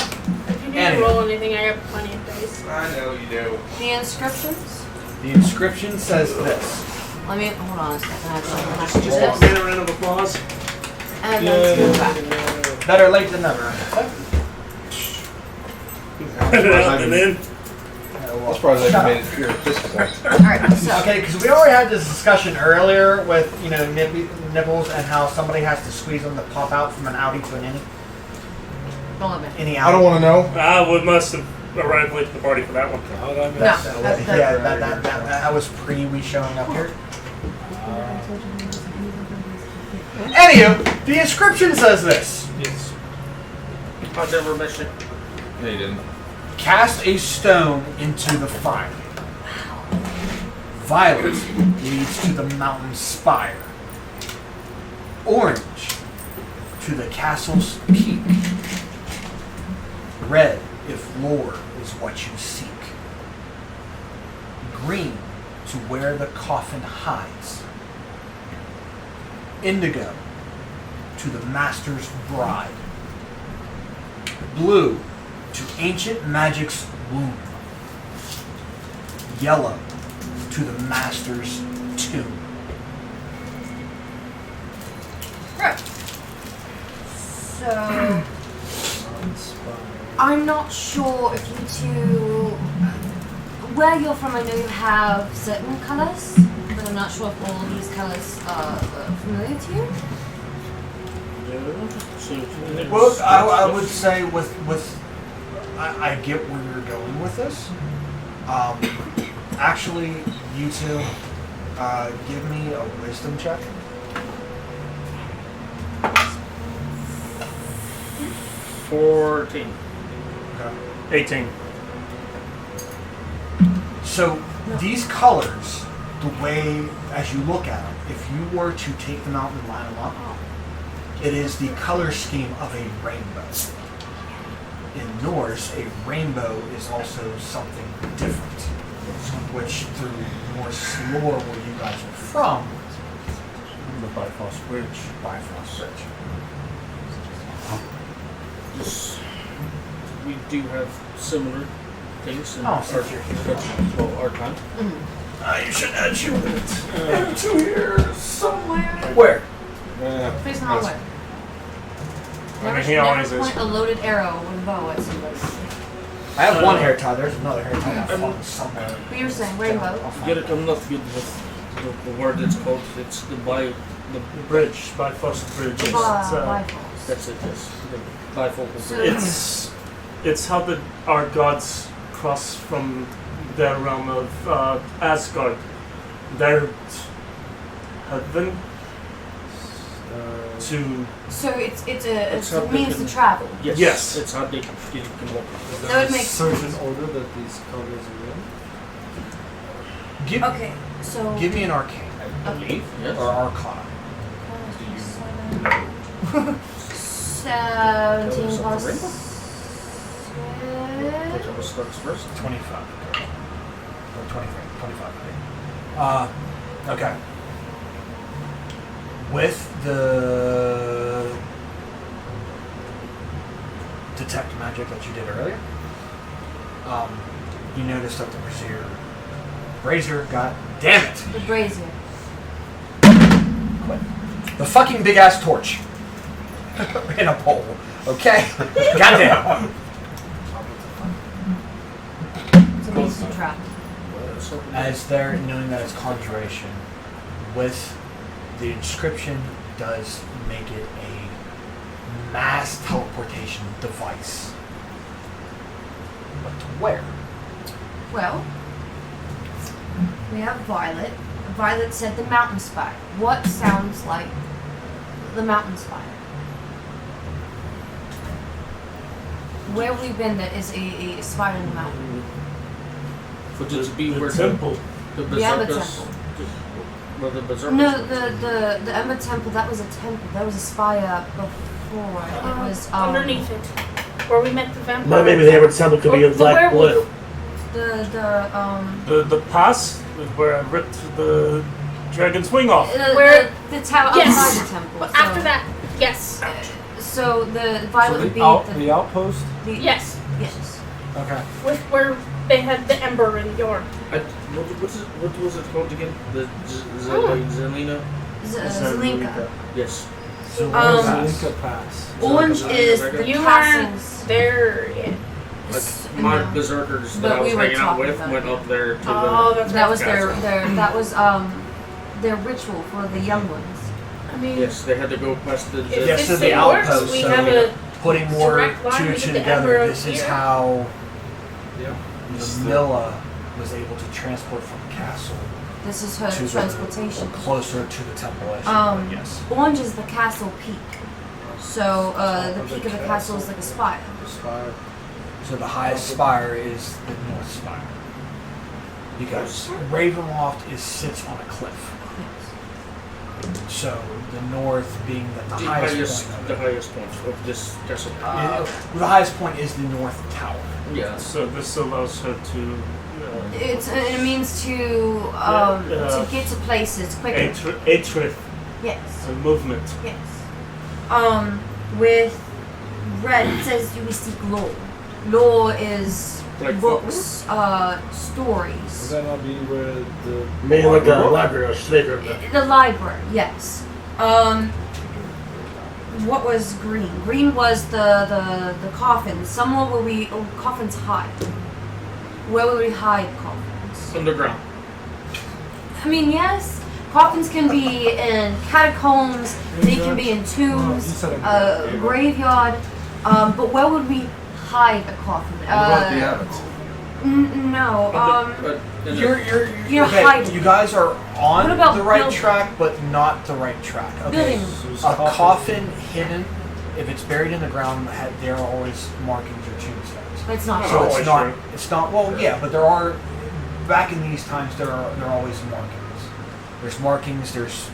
F: If you need
B: Anyway.
F: to roll anything, I have plenty of dice.
H: I know you do.
C: The inscriptions.
B: The inscription says this.
C: Let me hold on a second. I have
E: Just
C: to
E: give
C: do
E: a
C: this.
E: man a round of applause.
C: And then let's go back.
B: Better late than never.
E: And then
H: I'm surprised I made it here at this point.
C: Alright, so.
B: Okay, because we already had this discussion earlier with, nibbles and how somebody has to squeeze them to pop out from an outie to an innie.
C: Don't let me.
B: Any outie.
H: I don't want to know.
E: we must have arrived late to the party for that one.
G: How did I
C: No,
G: miss that?
B: That was pre we showing up here. Anywho, the inscription says this.
G: Yes.
D: I've never missed it.
H: Yeah, you didn't.
B: Cast a stone into the fire. Violet leads to the mountain spire. Orange to the castle's peak. Red if lore is what you seek. Green to where the coffin hides. Indigo to the master's bride. Blue to ancient magic's womb. Yellow to the master's tomb.
C: Right. So. I'm not sure if you two. Where you're from, I know you have certain colours, but I'm not sure if all these colours are familiar to you.
B: Well, I would say I get where you're going with this. Actually, you two, give me a wisdom check.
D: 14.
B: Okay.
E: 18.
B: So these colors, the way as you look at them, if you were to take them out and line them up, it is the color scheme of a rainbow. In Norse, a rainbow is also something different, which through Norse lore, where you guys are from,
E: The Bifrost Bridge.
B: Bifrost Ridge.
D: This, we do have similar things in
B: Oh,
D: our,
B: since you're here.
D: our time.
B: You should add you it. 2 years somewhere. Where?
C: Face the wrong way.
E: I mean, he always
C: Never
E: is.
C: point a loaded arrow with a bow at somebody.
B: I have one hair tie. There's another hair tie I found somewhere.
C: But you were saying rainbow.
B: I'll find
D: Get
B: it.
D: it, I'm not good with the word it's called. It's the
E: The bridge, Bifrost Bridge. It's,
C: Bifrost.
D: that's it, yes. The bifocal
C: So-
D: bridge.
E: it's how our gods cross from their realm of Asgard, their heaven, to
C: So it's
D: That's
C: a
D: how they
C: means
D: can-
C: to travel.
D: Yes,
E: Yes.
D: it's how they can walk.
G: Is
C: That
G: there
C: would
G: a
C: make
G: certain
C: sense.
G: order that these colors are in?
C: Okay, so.
B: Give me an arcane.
D: I believe, yes.
B: Or arcana.
C: 17 plus.
D: Whichever starts first.
B: 25. Or 23. 25. Okay. With the detect magic that you did earlier, you noticed that the brazier got, damn it,
C: The brazier.
B: the fucking big ass torch in a pole. Okay? Goddamn.
C: It's a means to travel.
B: As they're knowing that it's conjuration, with the inscription does make it a mass teleportation device. But to where?
C: Well, we have Violet. Violet said the mountain spire. What sounds like the mountain spire? Where have we been that is a spire in the mountain?
D: Would it be
E: the
D: where
E: temple.
D: the
C: The Emma
D: berserkers?
C: Temple.
D: Where the berserkers?
C: No, the Emma Temple, that was a temple. That was a spire before. It was
F: underneath it, where we met the vampire.
I: But maybe the Hammer Temple could be in
F: The
I: black
F: werewolf.
I: blue.
E: The pass is where I ripped the dragon's wing off.
F: Where-
C: the tower
F: Yes.
C: outside the temple.
F: But
C: so,
F: after that, yes,
C: So the Violet
G: So
C: would be
G: the outpost?
C: the
F: yes,
C: yes.
G: Okay.
F: with where They had the ember in your.
D: What was it called again? The Zelina?
C: Zelinka.
D: Yes.
G: Zelinka Pass.
C: Orange is the
F: You
C: castles.
F: weren't there yet.
D: My
C: No.
D: berserkers
C: But
D: that I was
C: we were
D: hanging out
C: talking
D: with
C: about
D: went
C: it.
D: up there to
F: Oh, that's
C: That
F: right.
C: was their ritual for the young ones.
F: I mean,
D: Yes, they had to go past the.
F: If
B: Yes,
F: this
B: to the
F: thing works,
B: outpost.
F: we
B: So
F: have a
B: putting more
F: direct line
B: two
F: to
B: and two
F: get the
B: together.
F: emperor
B: This is
F: here.
B: how
G: Yeah.
B: Milla was able to transport from the castle
C: This is her
B: to the-
C: transportation.
B: closer to the temple. As yes.
C: Orange is the castle peak. So the peak of the castle is like a spire.
G: Spire.
B: So the highest spire is the north spire. Because Ravenloft sits on a cliff. So the north being the highest point.
D: The highest point of this castle.
B: The highest point is the north tower.
D: Yeah.
E: So this allows her to
C: It means to get to places quicker.
E: a trip,
C: Yes.
E: a movement.
C: Yes. With red it says you seek lore. Lore is
D: Like
C: books,
G: Would
C: stories.
G: that not be where the
I: Maybe like a library or slave or
C: The library, yes. What was green? Green was the coffins. Somewhere where coffins hide. Where would we hide coffins?
D: Underground.
C: I mean, yes. Coffins can be in catacombs. They can be in tombs, graveyard. But where would we hide a coffin?
H: What about the Abbots?
C: No.
B: You're
C: You're
B: okay,
C: hiding.
B: you guys are on
C: What about
B: the right
C: buildings?
B: track, but not the right track. Okay.
C: Buildings.
B: A coffin hidden, if it's buried in the ground, there are always markings or tombstones.
C: But it's not.
B: So
E: always
B: it's not.
E: true.
B: It's not. Well, yeah, but there are. Back in these times, there are always markings. There's markings. There's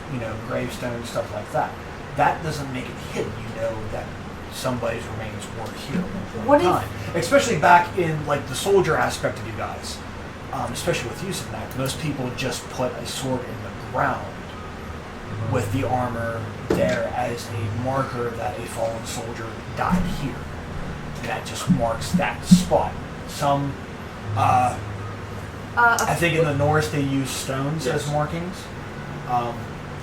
B: gravestones, stuff like that. That doesn't make it hidden. You know that somebody's remains were here at one
C: What
B: point in
C: if-
B: time. Especially back in like the soldier aspect of you guys, especially with use of that, most people just put a sword in the ground with the armor there as a marker that a fallen soldier died here. And that just marks that spot. Some, I think in the Norse they use stones as markings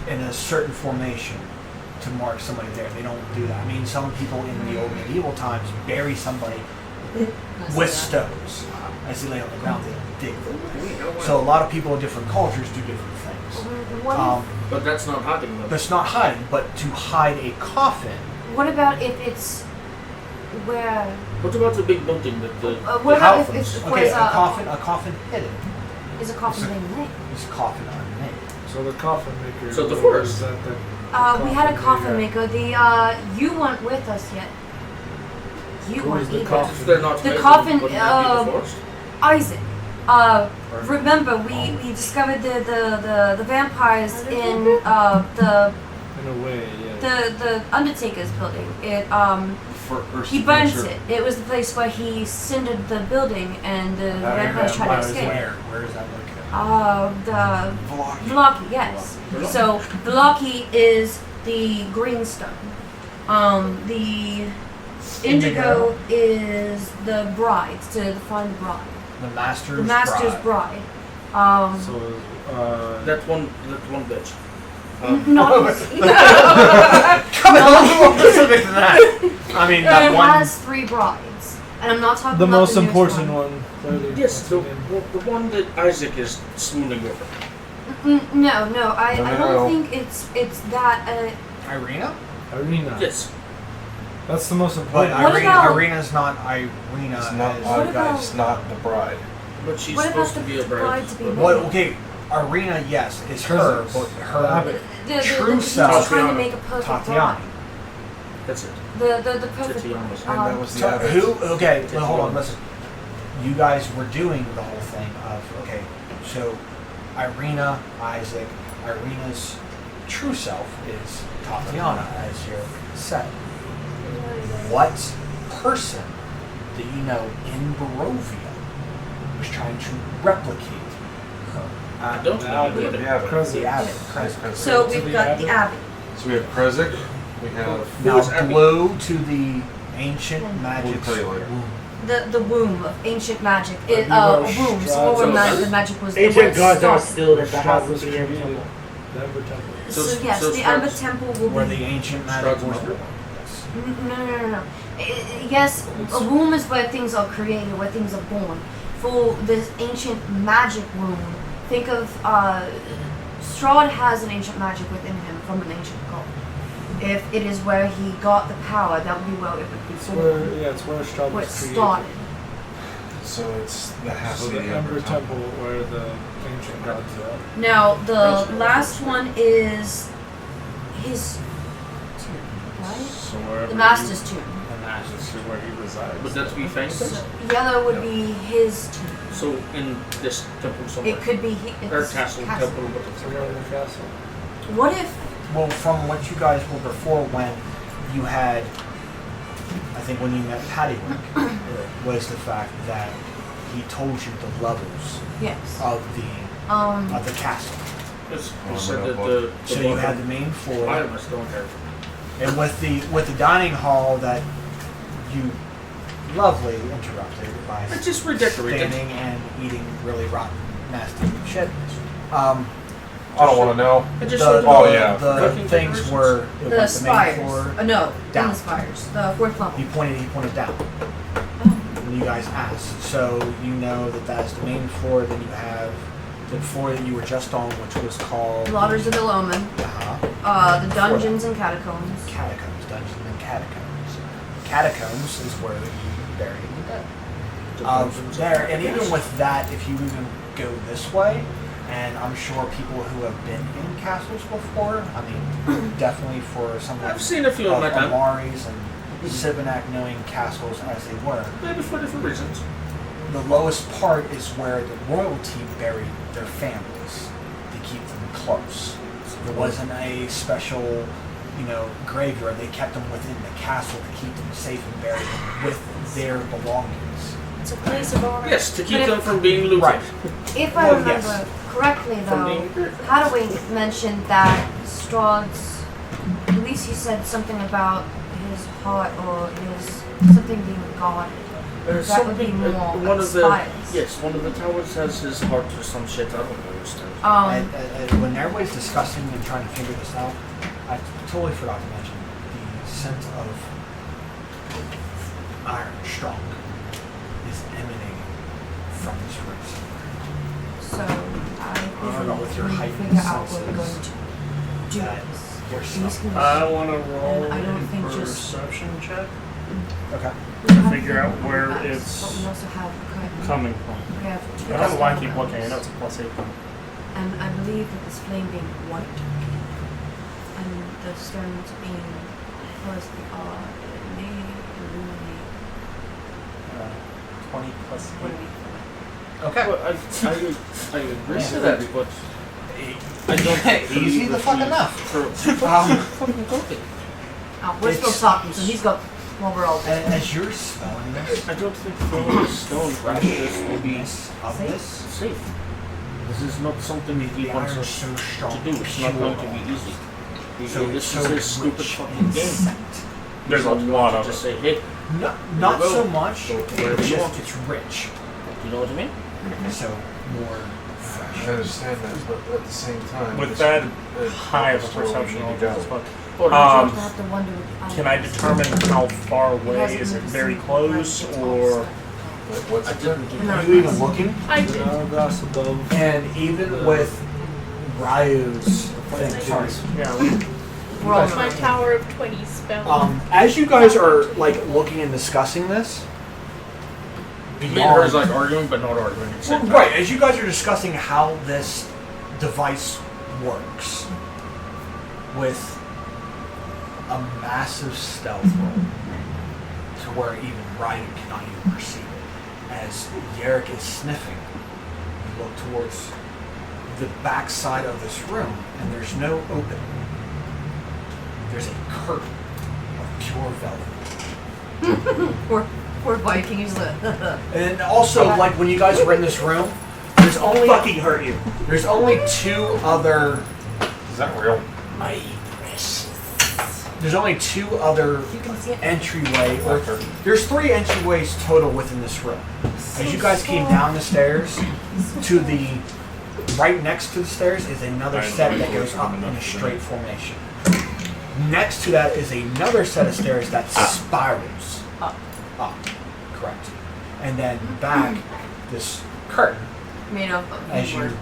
B: in a certain formation to mark somebody there. They don't do that. I mean, some people in the old medieval times bury somebody with stones as they lay on the ground. They don't dig them. So a lot of people in different cultures do different things.
C: What
D: But that's not hiding them.
B: That's not hiding, but to hide a coffin.
C: What about if it's where?
D: What about the big building that the?
C: What about if
B: Coffins.
C: it's
B: Okay,
C: where's
B: a coffin hidden.
C: is a coffin being made?
B: Is a coffin unnamed.
G: So the coffin maker.
D: So the forest.
G: is that the
C: We had a coffin
G: coffin
C: maker. You weren't with us yet. You
G: Who
C: weren't
G: is the
C: either.
G: coffin?
D: If they're not
C: The
D: made,
C: coffin,
D: wouldn't that be the forest?
C: Isaac. Remember we discovered the vampires in the
G: in a way, yeah.
C: the Undertaker's building. He
H: burnt
C: burnt it. It was the place where he cindered the building, and the vampires tried to escape.
B: Where is that located?
C: The
B: Velaki.
C: Velaki, yes. So Velaki is the greenstone. The indigo is the bride, to find the bride.
B: The master's
C: The master's bride.
G: So
D: That one bitch.
C: Not
B: Come on, a little more specific than that. I mean, that
C: it
B: one.
C: has 3 brides, and I'm not talking
G: the
C: about
G: most
C: the newest
G: important one.
D: Yes, the one that Isaac is swooning over.
C: No, I
H: No.
C: don't think it's that.
B: Irina?
G: Arena.
D: Yes.
G: That's the most
B: But
G: important.
C: What about-
B: Irina's not Irina.
H: It's not,
B: as
C: What
B: you guys.
H: it's not the bride.
D: But she's
C: What about
D: supposed to be
C: the
D: a bride.
C: bride to be
B: What?
C: married?
B: Okay, Irina, yes, is her,
G: Presence.
B: but her
G: Abbott.
B: true
C: he's
B: self,
C: trying to make a perfect
B: Tatiana.
C: bride.
D: That's it.
C: The perfect
D: Tatiana's.
H: And that was the
B: So
H: Abbott.
B: who? Okay, well, hold on. Listen. You guys were doing the whole thing of okay. So Irina, Isaac, Irina's true self is Tatiana, as you said. What person that you know in Barovia was trying to replicate her?
D: I don't know.
G: Abbott.
H: The Abbott.
B: The Abbott.
H: Present.
C: So
G: To
C: we've
G: the
C: got
G: Abbey?
C: the Abbey.
H: So we have Prezek, we have
B: Now
D: was Abbott?
B: blow to the Ancient magic.
H: tell you later.
C: The womb of ancient magic.
G: You are
C: Womb. So
G: Strahd.
C: where the magic was.
I: Ancient gods are
C: started.
I: still
G: Where
I: at the
G: Strahd
I: house
G: was
I: of the
G: created.
I: temple.
G: The Ember Temple.
C: So,
D: So-
C: yes,
D: so
C: the
D: Strahd's-
C: Ember Temple will
B: Where
C: be.
B: the ancient magic
D: Strahd's
B: was
D: mother.
B: born. Yes.
C: No. Yes, a womb is where things are created, where things are born. For this ancient magic womb, think of Strahd has an ancient magic within him from an ancient god. If it is where he got the power, that would be where it would be
G: It's
C: born.
G: where it's where Strahd
C: Where it
G: was created.
C: started.
H: So it's the has
G: So
H: to be
G: the Ember Temple where the ancient gods are.
C: Now the last one is his tomb, right?
A: So wherever
C: The Master's tomb.
B: The magic.
A: This is where he resides.
D: Would that be famous?
C: So yellow would be his tomb.
D: So in this temple somewhere.
C: It could be
D: Or
C: it's
D: castle, temple, what the
G: So
D: fuck?
G: we're in the castle.
C: What if
B: Well, from what you guys were before, when you had, I think when you met Pattywick, was the fact that he told you the levels
C: yes?
B: of the castle.
D: It's,
H: Oh,
D: you said
H: no,
D: that
H: but-
D: the
B: So you had the main floor,
D: items don't have.
B: and with the dining hall that you lovely interrupted by
D: It's just redecorated.
B: standing and eating really rotten, nasty shit.
H: I don't want to know.
D: I just
B: The,
D: showed
H: Oh,
D: you
H: yeah.
B: the
D: fucking
B: things
D: decorations.
B: were it
C: The
B: was the main
C: spires.
B: floor.
C: No, in
B: down.
C: the spires. The fourth level.
B: He pointed down. When you guys asked, so you know that that's the main floor. Then you have the floor that you were just on, which was called
C: Lauders of Iloman. The dungeons and catacombs.
B: Catacombs, dungeons and catacombs. Catacombs is where you bury the dead. There, and even with that, if you even go this way, and I'm sure people who have been in castles before, I mean, definitely for some
D: I've seen a few
B: of
D: on my time.
B: Amari's and Sivanak knowing castles as they were,
D: Maybe for different reasons.
B: the lowest part is where the royalty buried their families to keep them close. There wasn't a special, graveyard. They kept them within the castle to keep them safe and buried them with their belongings.
F: It's a place of honor.
D: Yes, to keep
C: But
D: them
C: if-
D: from being looted.
B: Right.
C: If I
B: Well,
C: remember
B: yes.
C: correctly,
D: From
C: though,
D: being
C: Hadaway mentioned that Strahd's, at least he said something about his heart or his something being guarded.
D: There's
C: That would be
D: something.
C: more
D: One of the
C: spires.
D: yes, one of the towers has his heart or some shit. I don't understand.
B: And when everybody's discussing and trying to figure this out, I totally forgot to mention the sense of iron strong is emanating from this room somewhere.
C: so I
B: forgot what your
C: think we
B: heightened
C: figure out what we're
B: senses
C: going to do
B: that
C: this.
B: there's
C: These
B: something.
C: can
E: I want to roll
C: And I don't
E: a
C: think just-
E: perception check
B: Okay.
C: we have
E: figure out
C: different
E: where
C: maps,
E: it's
C: but we also have
E: coming from.
C: we have two
E: I don't know why I
C: different
E: keep looking. I know
C: maps.
E: it's a plus 8.
C: And I believe that this flame being white and the stones being plus the R may
E: 20 plus 8.
B: Okay.
D: Well, I agree to that, but I don't
B: Easy the fuck enough.
D: Fucking cooking.
C: We're still
B: It's-
C: talking, so he's got well we're all
B: And as you're spelling this,
D: I don't think throwing a stone like this will be
B: of this,
D: safe. This is not something he
B: the
D: wants
B: iron's
D: us
B: so strong.
D: to do. It's not going to be easy. This is his stupid
B: rich
D: fucking
B: in
D: game.
B: scent.
E: There's a lot of
D: Just
E: it.
D: say, hey,
B: Not
D: Go.
B: so much.
D: Go wherever
B: It's
D: you
B: just
D: want.
B: it's rich,
D: you know what I mean?
B: so more
H: I
B: fresh.
H: understand that, but at the same time,
E: With
H: this
E: that
H: could,
E: high of a
H: help us to where we
E: perception
H: need
E: roll,
H: to go.
E: just fuck.
D: Or
E: Um,
C: I have to wonder with
E: Can I determine how far away? Is it very close or?
H: But what's
D: I
H: it?
D: didn't give
B: Are you even looking?
F: I did.
G: Hourglass above.
B: And even with Ryu's thing, sorry.
E: Yeah.
C: we're all
F: My tower of 20 spells.
B: As you guys are like looking and discussing this,
D: Me and her is like arguing, but not arguing at the same time.
B: right, as you guys are discussing how this device works with a massive stealth roll to where even Ryu cannot even perceive it. As Yerrick is sniffing, you look towards the back side of this room and there's no opening. There's a curtain of pure velvet.
C: poor Vikings.
B: And also, like when you guys were in this room, there's only
I: hurt you.
B: two other
H: Is that real?
B: my precious there's only 2 other
C: You can see it.
B: entryway, or there's 3 entryways total within this room. As you guys came down the stairs, to the right next to the stairs is another set that goes up in a straight formation. Next to that is another set of stairs that spirals
C: Up.
B: up. Correct. And then back, this curtain.
C: Made up of
B: As you
C: wood.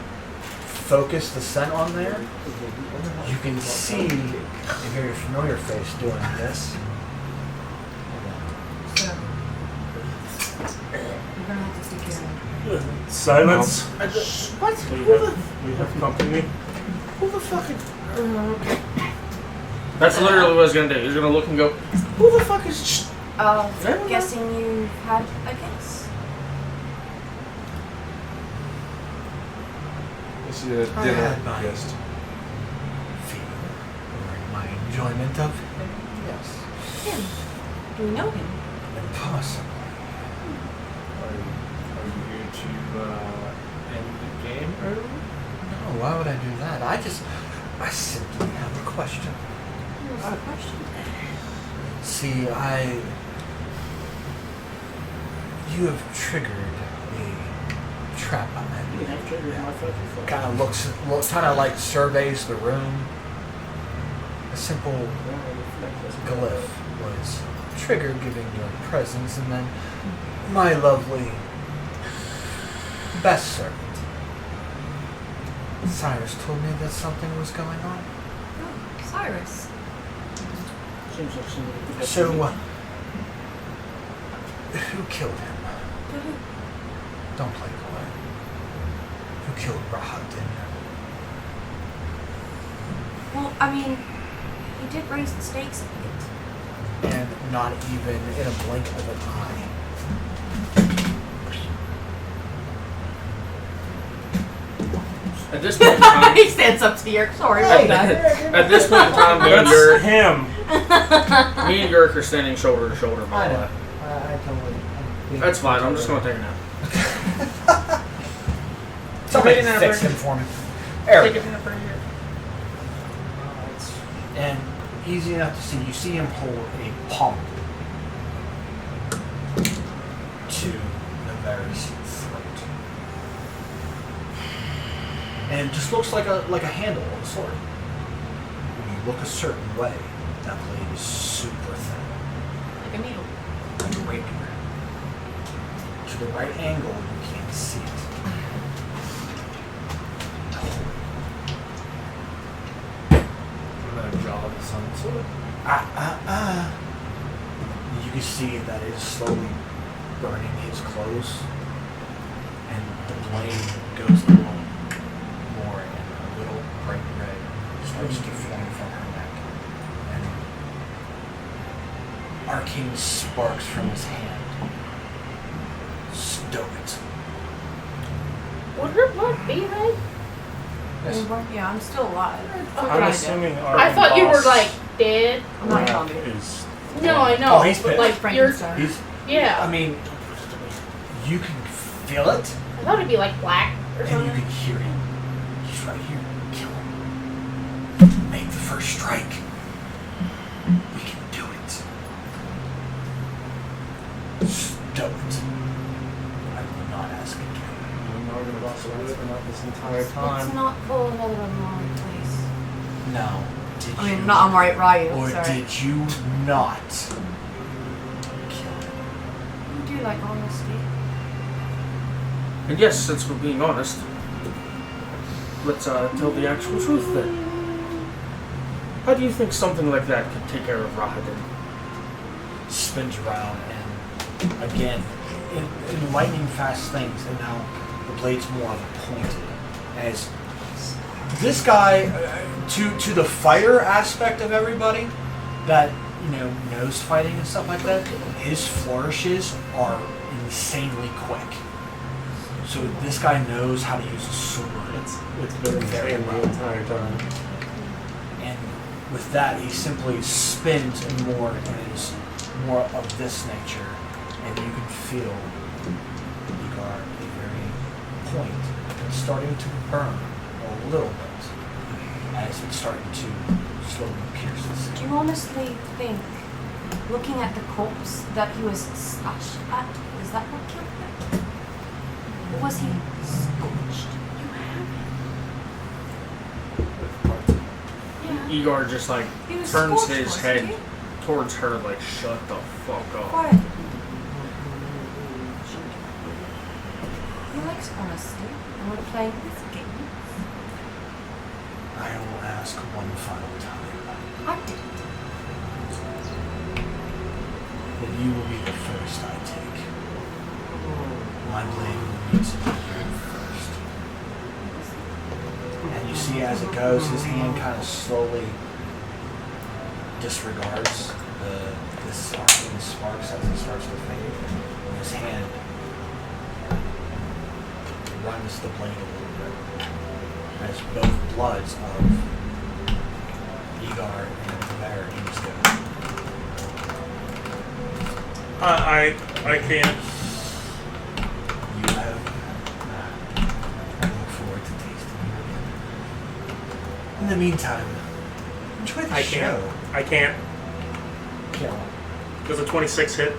B: focus the scent on there, you can see a very familiar face doing this.
C: So, you're gonna have to take care of it.
E: Silence.
I: What?
E: We have company.
I: Who the fuck is? Okay.
D: That's literally what I was gonna do. He's gonna look and go,
I: Who the fuck is?
C: Guessing you had a guess.
H: This is a
B: I
H: dinner
B: had mine.
H: guest.
B: Feel or my enjoyment of him? Yes.
C: Him. Do we know him?
B: Impossible.
G: Are you here to end the game early?
B: No, why would I do that? I simply have a question.
C: What's the question?
B: See, you have triggered a trap on that.
I: You have triggered my fucking phone.
B: Kind of kind of like surveys the room. A simple glyph was triggered giving your presence, and then my lovely best servant, Cyrus, told me that something was going on.
C: Oh, Cyrus.
I: Seems like somebody could have
B: So,
I: triggered.
B: who killed him? Don't play coy. Who killed Rahadin?
C: Well, I mean, he did raise the stakes a bit.
B: And not even in a blink of an eye.
D: at this point in time,
C: He stands up to you. Sorry
B: Hey.
C: about that.
D: at this point in time,
E: That's him.
D: me and Girk are standing shoulder to shoulder. By
B: I
D: the
B: know.
D: way.
B: I totally.
D: That's fine. I'm just gonna take a nap.
B: Somebody
F: Take a nap,
B: fix
F: Rick.
B: him for me. There we
F: Take
B: go.
F: it for here.
B: And easy enough to see. You see him hold a pump to Navarre's throat, and it just looks like a handle of a sword. When you look a certain way, that blade is super thin,
C: Like a needle.
B: like a rapier. To the right angle, you can't see it.
G: I'm gonna draw the sun sword.
B: You can see that it is slowly burning his clothes, and the blade goes a little more, and a little bright red starts to form from her neck, and arcane sparks from his hand. Stow it.
F: Would her blood be red?
C: Yeah, I'm still alive.
E: I'm assuming our
F: I thought you were
E: boss
F: like dead.
C: I'm not a
E: Rap
C: zombie.
E: is.
F: No, I know.
B: Oh, he's
F: but
B: pissed.
F: like you're.
C: Frankenstein.
B: He's,
F: Yeah.
B: I mean, you can feel it,
F: I thought it'd be like black or
B: and you
F: something.
B: can hear him. He's right here. Kill him. Make the first strike. We can do it. Stow it. I will not ask again.
G: I'm not gonna boss away for not this entire
C: Let's
G: time.
C: not pull another Amari, please.
B: No. Did
C: I mean,
B: you?
C: not Amari, Ryu.
B: Or
C: Sorry.
B: did you not kill him?
C: You do like honesty.
D: And yes, since we're being honest, let's tell the actual truth then. How do you think something like that could take care of Rahadin?
B: Spins around and again in lightning fast things, and now the blade's more of a pointed. As this guy, to the fighter aspect of everybody that knows fighting and stuff like that, his flourishes are insanely quick. So this guy knows how to use a sword.
G: It's been
B: Very
G: insane
B: well.
G: the entire time.
B: And with that, he simply spins and more and is more of this nature. And you can feel Igar a very point starting to burn a little bit as it's starting to slowly pierces.
C: Do you honestly think, looking at the corpse, that he was slashed at? Is that what killed him? Or was he scorched? Yeah.
D: Igor just like
C: He was
D: turns
C: scorched,
D: his
C: wasn't
D: head
C: he?
D: towards her like, shut the fuck up.
C: Quiet. He likes honesty, and we're playing this game.
B: I will ask one final time.
C: I didn't.
B: That you will be the first I take. My blade will need to be your first. And you see as it goes, his hand kind of slowly disregards the sparking sparks as it starts to fade. And his hand runs the blade a little bit. As both bloods of Igor and Tavera instill.
E: I can't.
B: You have. I look forward to tasting it. In the meantime, enjoy the
E: I
B: show.
E: can't. I can't.
B: Kill.
E: Does a 26 hit?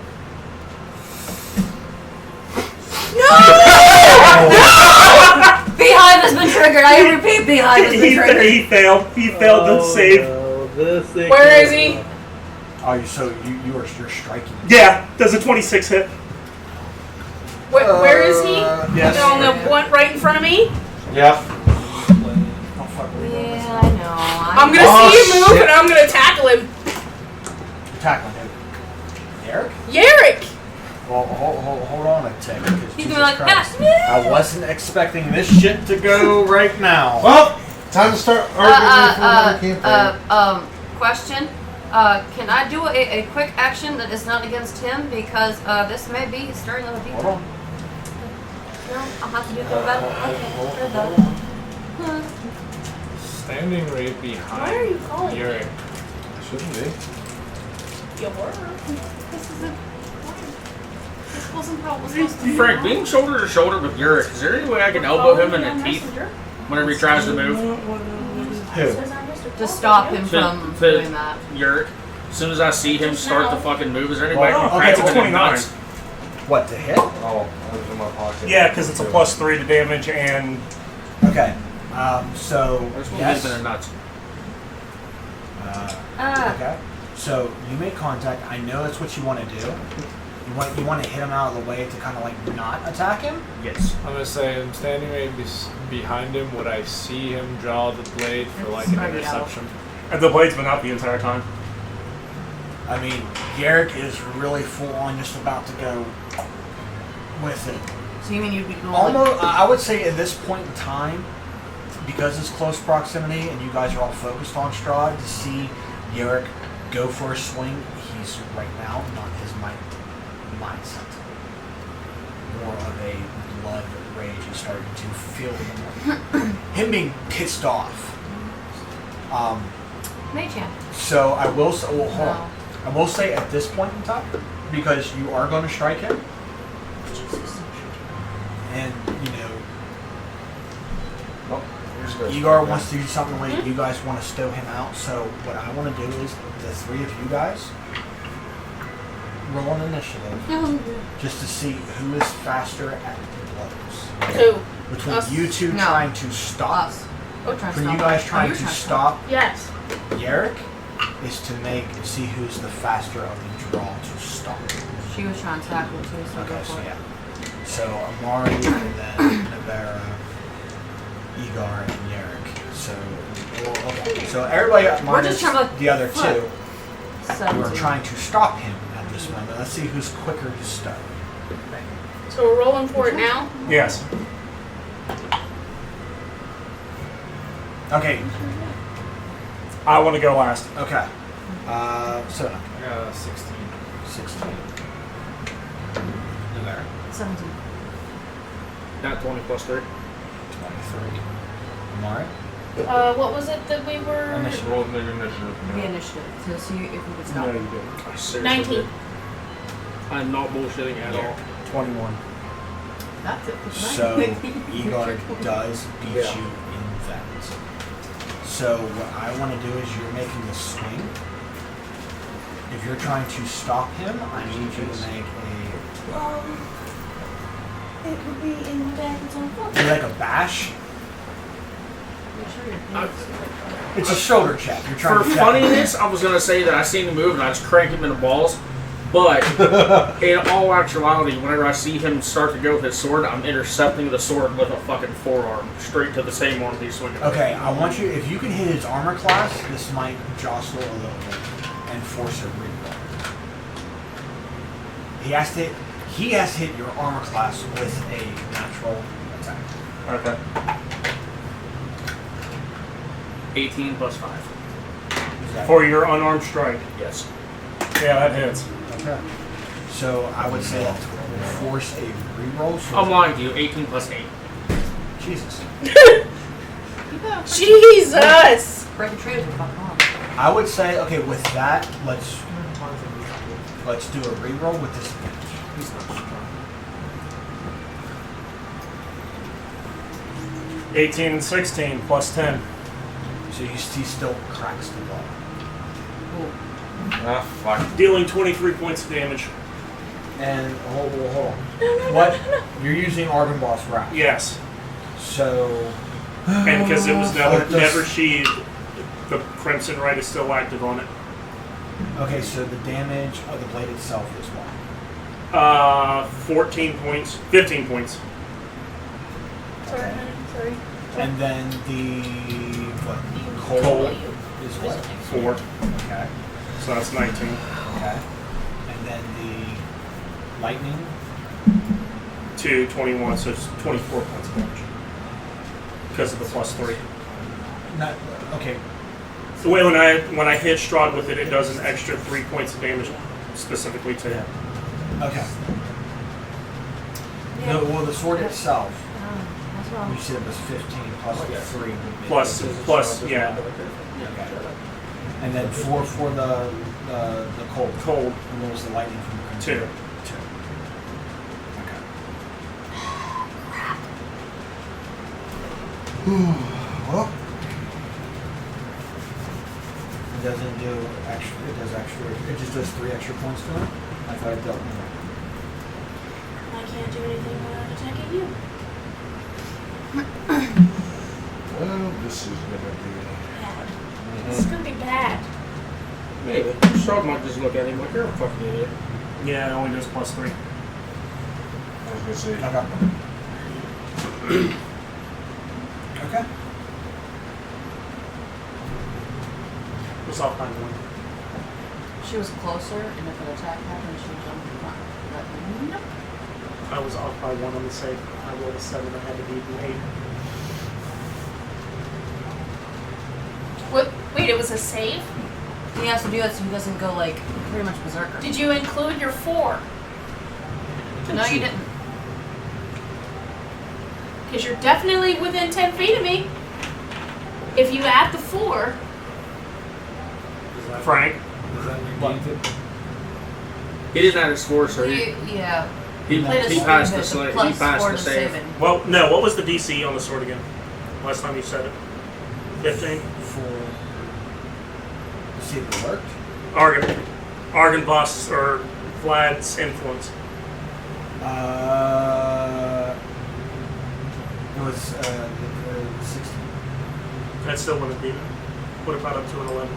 C: Beehive has been triggered. I repeat, Beehive has been triggered.
E: He failed. He failed to save.
F: Where is he?
B: Oh, you're striking.
E: Yeah. Does a 26 hit?
F: Where is he?
B: Yes.
F: On the one right in front of me?
H: Yep.
B: Oh, fuck.
C: Yeah, I know.
F: I'm gonna see him move and I'm gonna tackle him.
B: Tackling him. Eric?
F: Yarrick!
B: Well, hold on a tick.
C: He's
B: Jesus
C: gonna be like,
B: Christ.
C: ah,
B: I wasn't expecting this shit to go right now.
H: Well, time to start arguing for another campaign.
C: Question. Can I do a quick action that is not against him? Because this may be stirring other people.
B: Hold on.
C: No, I'll have to do third battle. Okay, third battle.
G: Standing right behind
F: Why are you calling me?
G: Yuri.
H: Shouldn't be.
F: You were.
C: This isn't. This wasn't how it was supposed to be.
D: Frank, being shoulder to shoulder with Yurik, is there any way I can elbow him in the teeth whenever he tries to move?
B: Who?
C: To stop him from doing that.
D: Yurik. As soon as I see him start to fucking move, is there any way I
B: Well,
D: can
B: okay,
D: crack him in the
E: 29.
D: nuts?
B: What, to hit?
H: Oh, I was in my pocket.
E: Yeah, because it's a +3 to damage and.
B: Okay. So,
D: I just want to
B: yes.
D: hit him in the nuts.
B: Okay. So, you make contact. I know that's what you want to do. You want to hit him out of the way to kind of like not attack him?
D: Yes.
G: I'm gonna say I'm standing right behind him. Would I see him draw the blade for like an interception?
E: And the blade's been out the entire time.
B: I mean, Garrick is really full on just about to go with it.
C: So you mean you'd be going
B: Almost, I would say at this point in time, because it's close proximity and you guys are all focused on Strahd, to see Garrick go for a swing, he's right now not his mindset. More of a blood rage is starting to feel him being pissed off.
C: Mage hand.
B: So I will say, well, hold
C: No.
B: on. I will say at this point in time, because you are going to strike him, and you know,
H: Oh, here's good.
B: Igor wants to do something like you guys want to stow him out. So what I want to do is the three of you guys roll an initiative just to see who is faster at the blows.
F: Who?
B: Between
F: Us?
B: you two
C: No.
B: trying to stop,
C: Us. Oh, trying to
B: for
C: stop
B: you guys
C: him.
B: trying
C: you're
B: to
C: trying
B: stop
F: Yes.
B: Yarrick, is to see who's the faster of the draw to stop.
C: She was trying to tackle too, so go
B: Okay,
C: for
B: so
C: it.
B: yeah. So Amari and then Navera, Igor, and Yarrick. So, well, okay. So everybody
C: We're
B: minus
C: just trying to, like,
B: the other
C: flip.
B: two, who are
C: 17.
B: trying to stop him at this moment. Let's see who's quicker to stop.
F: So we're rolling for it now?
E: Yes.
B: Okay,
E: I want to go last.
B: okay. So
G: I got a 16.
B: 16. Navera,
C: 17.
D: Not 20 plus 3.
B: 23. Amari,
F: What was it that we were?
B: initiative.
H: Roll the initiative.
C: The initiative to see if we could stop.
E: No, you didn't.
D: I seriously
F: 19.
D: did. I'm not bullshitting at all.
E: 21.
C: That's it.
B: So Igor does beat you in that. So what I want to do is you're making the swing. If you're trying to stop him, I need you to make
C: It would be in the back its own foot.
B: do like a bash. It's a shoulder check. You're trying
D: For
B: to check him.
D: funniness, I was gonna say that I seen him move and I just cranked him in the balls. But in all actuality, whenever I see him start to go with his sword, I'm intercepting the sword with a fucking forearm straight to the same arm he's swinging.
B: Okay, I want you. If you can hit his armor class, this might jostle a little bit and force a reroll. He has to hit your armor class with a natural attack.
E: Okay.
D: 18 plus 5.
B: Is that-
E: For your unarmed strike.
D: Yes.
E: Yeah, that hits.
B: Okay. So I would say that will force a reroll. So
D: I'm lying to you. 18 plus 8.
B: Jesus.
F: Jesus!
C: Break the tree with your fucking arm.
B: I would say okay. With that, let's do a reroll with disadvantage.
G: He's not strong.
E: 18 and 16 plus 10.
B: So he still cracks the ball.
D: Ah, fuck.
E: Dealing 23 points of damage.
B: And hold on. What? You're using Argon Boss Wrath.
E: Yes.
B: So.
E: And because it was
B: What does-
E: never sheathed, the Crimson Right is still active on it.
B: Okay, so the damage of the blade itself is what?
E: 14 points. 15 points.
B: Okay.
F: Sorry.
B: And then the what?
E: Cold.
B: Cold is what?
E: 4.
B: Okay.
E: So that's 19.
B: Okay. And then the lightning.
E: 2, 21, so it's 24 points of damage. Because of the plus 3.
B: Not okay.
E: The way when I hit Strahd with it, it does an extra 3 points of damage specifically to him.
B: Okay. No, well, the sword itself,
C: That's wrong.
B: you said it was 15 plus the 3 would be
E: Plus, yeah,
B: Okay. And then for the cold.
E: cold.
B: And what was the lightning from the crimson?
E: 2.
B: 2. Okay. Well, it doesn't do extra. It does extra. It just does 3 extra points to it. I thought it dealt with it.
F: I can't do anything without attacking you.
H: Well, this is gonna
F: Bad. This is gonna be bad.
D: Maybe. Strahd might just look at him like, you're a fucking idiot.
E: Yeah, it only does plus 3.
H: be. I was gonna say.
B: Okay. Okay.
E: What's off by 1?
C: She was closer, and if an attack happened, she jumped in front. Nope.
E: I was off by 1 on the save. I rolled a 7. I had to beat an 8.
F: What? Wait, it was a save?
C: He has to do that so he doesn't go like pretty much berserker.
F: Did you include your 4?
C: No, you didn't.
F: Because you're definitely within 10 feet of me. If you add the 4,
E: Frank,
G: Does that negate it?
D: He didn't have his score, so he
C: Yeah.
D: he
C: Played a
D: passed the
C: sword,
D: he
C: plus
D: passed
C: 4
D: the
C: to
D: save.
C: it.
E: well, no, what was the DC on the sword again? Last time you said it? 15?
B: For see if it worked.
E: Argon Boss or Vlad's influence.
B: It was 16.
E: That still wouldn't beat it. Would have got up to an 11.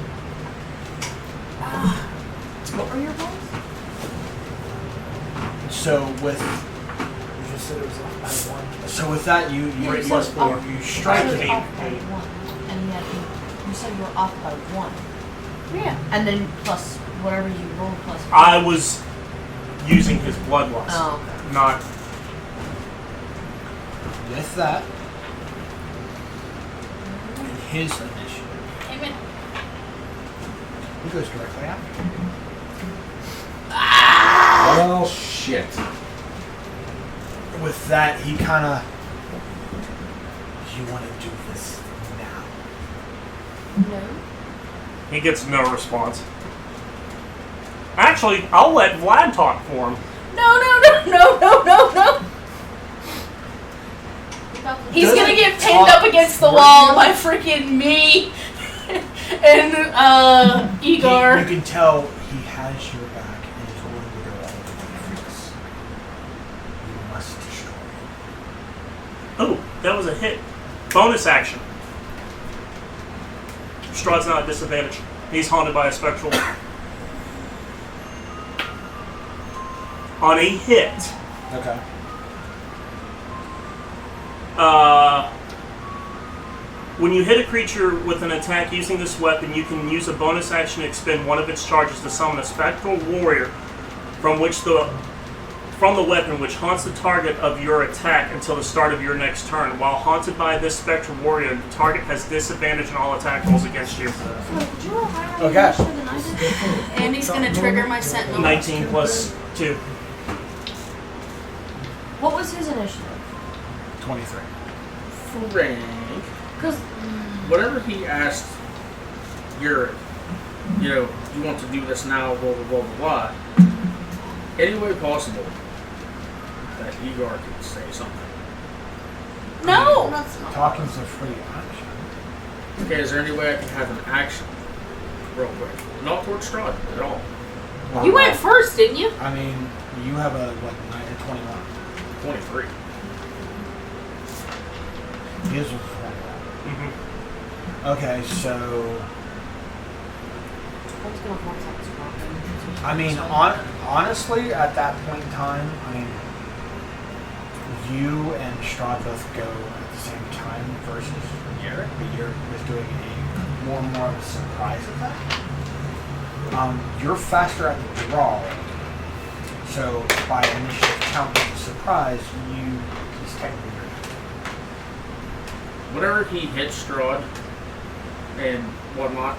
C: What were your rolls?
B: So with
G: You just said it was off by 1.
B: so with that you
E: Three
B: you,
E: plus
B: you,
E: 4.
B: you strike
C: You
B: the
C: said
E: eight.
C: off by 1, and you said you were off by 1,
F: yeah.
C: and then plus whatever you rolled plus.
E: I was using his bloodlust,
C: Oh,
E: not.
B: with that and his initiative.
F: Amen.
B: He goes directly after you.
H: Well, shit.
B: With that, he kind of. You want to do this now?
F: No.
E: He gets no response. Actually, I'll let Vlad talk for him.
F: No. He's
B: Doesn't
F: gonna get pinned
B: talk
F: up against the
B: for
F: wall
B: you?
F: by freaking me. and Igor.
B: You can tell he has your back and is willing to go all the way for this. You must destroy him.
E: Oh, that was a hit. Bonus action. Strahd's not at disadvantage. He's haunted by a spectral. On a hit,
B: Okay.
E: when you hit a creature with an attack using this weapon, you can use a bonus action to expend one of its charges to summon a spectral warrior from the weapon which haunts the target of your attack until the start of your next turn. While haunted by this spectral warrior, the target has disadvantage on all attack rolls against you.
C: Did you roll higher
B: Okay.
C: initiative than I did?
F: Andy's gonna trigger my sentinel.
E: 19 plus 2.
C: What was his initiative?
B: 23.
D: Frank,
C: Because
D: whatever he asked your, you want to do this now, blah, blah, blah, blah, blah, any way possible that Igor can say something.
F: No!
B: Talking's a free action.
D: Okay, is there any way I can have an action real quick? Not towards Strahd at all.
F: You went first, didn't you?
B: I mean, you have a, 9 or 21.
D: 23.
B: His was 21.
E: Mm-hmm.
B: Okay, so... I mean, honestly, at that point in time, I mean, you and Strahd both go at the same time versus Yerrick, but Yerrick was doing a more and more of a surprise attack. You're faster at the draw, so by initiative count as a surprise, he's technically your
D: Whatever he hits Strahd and whatnot,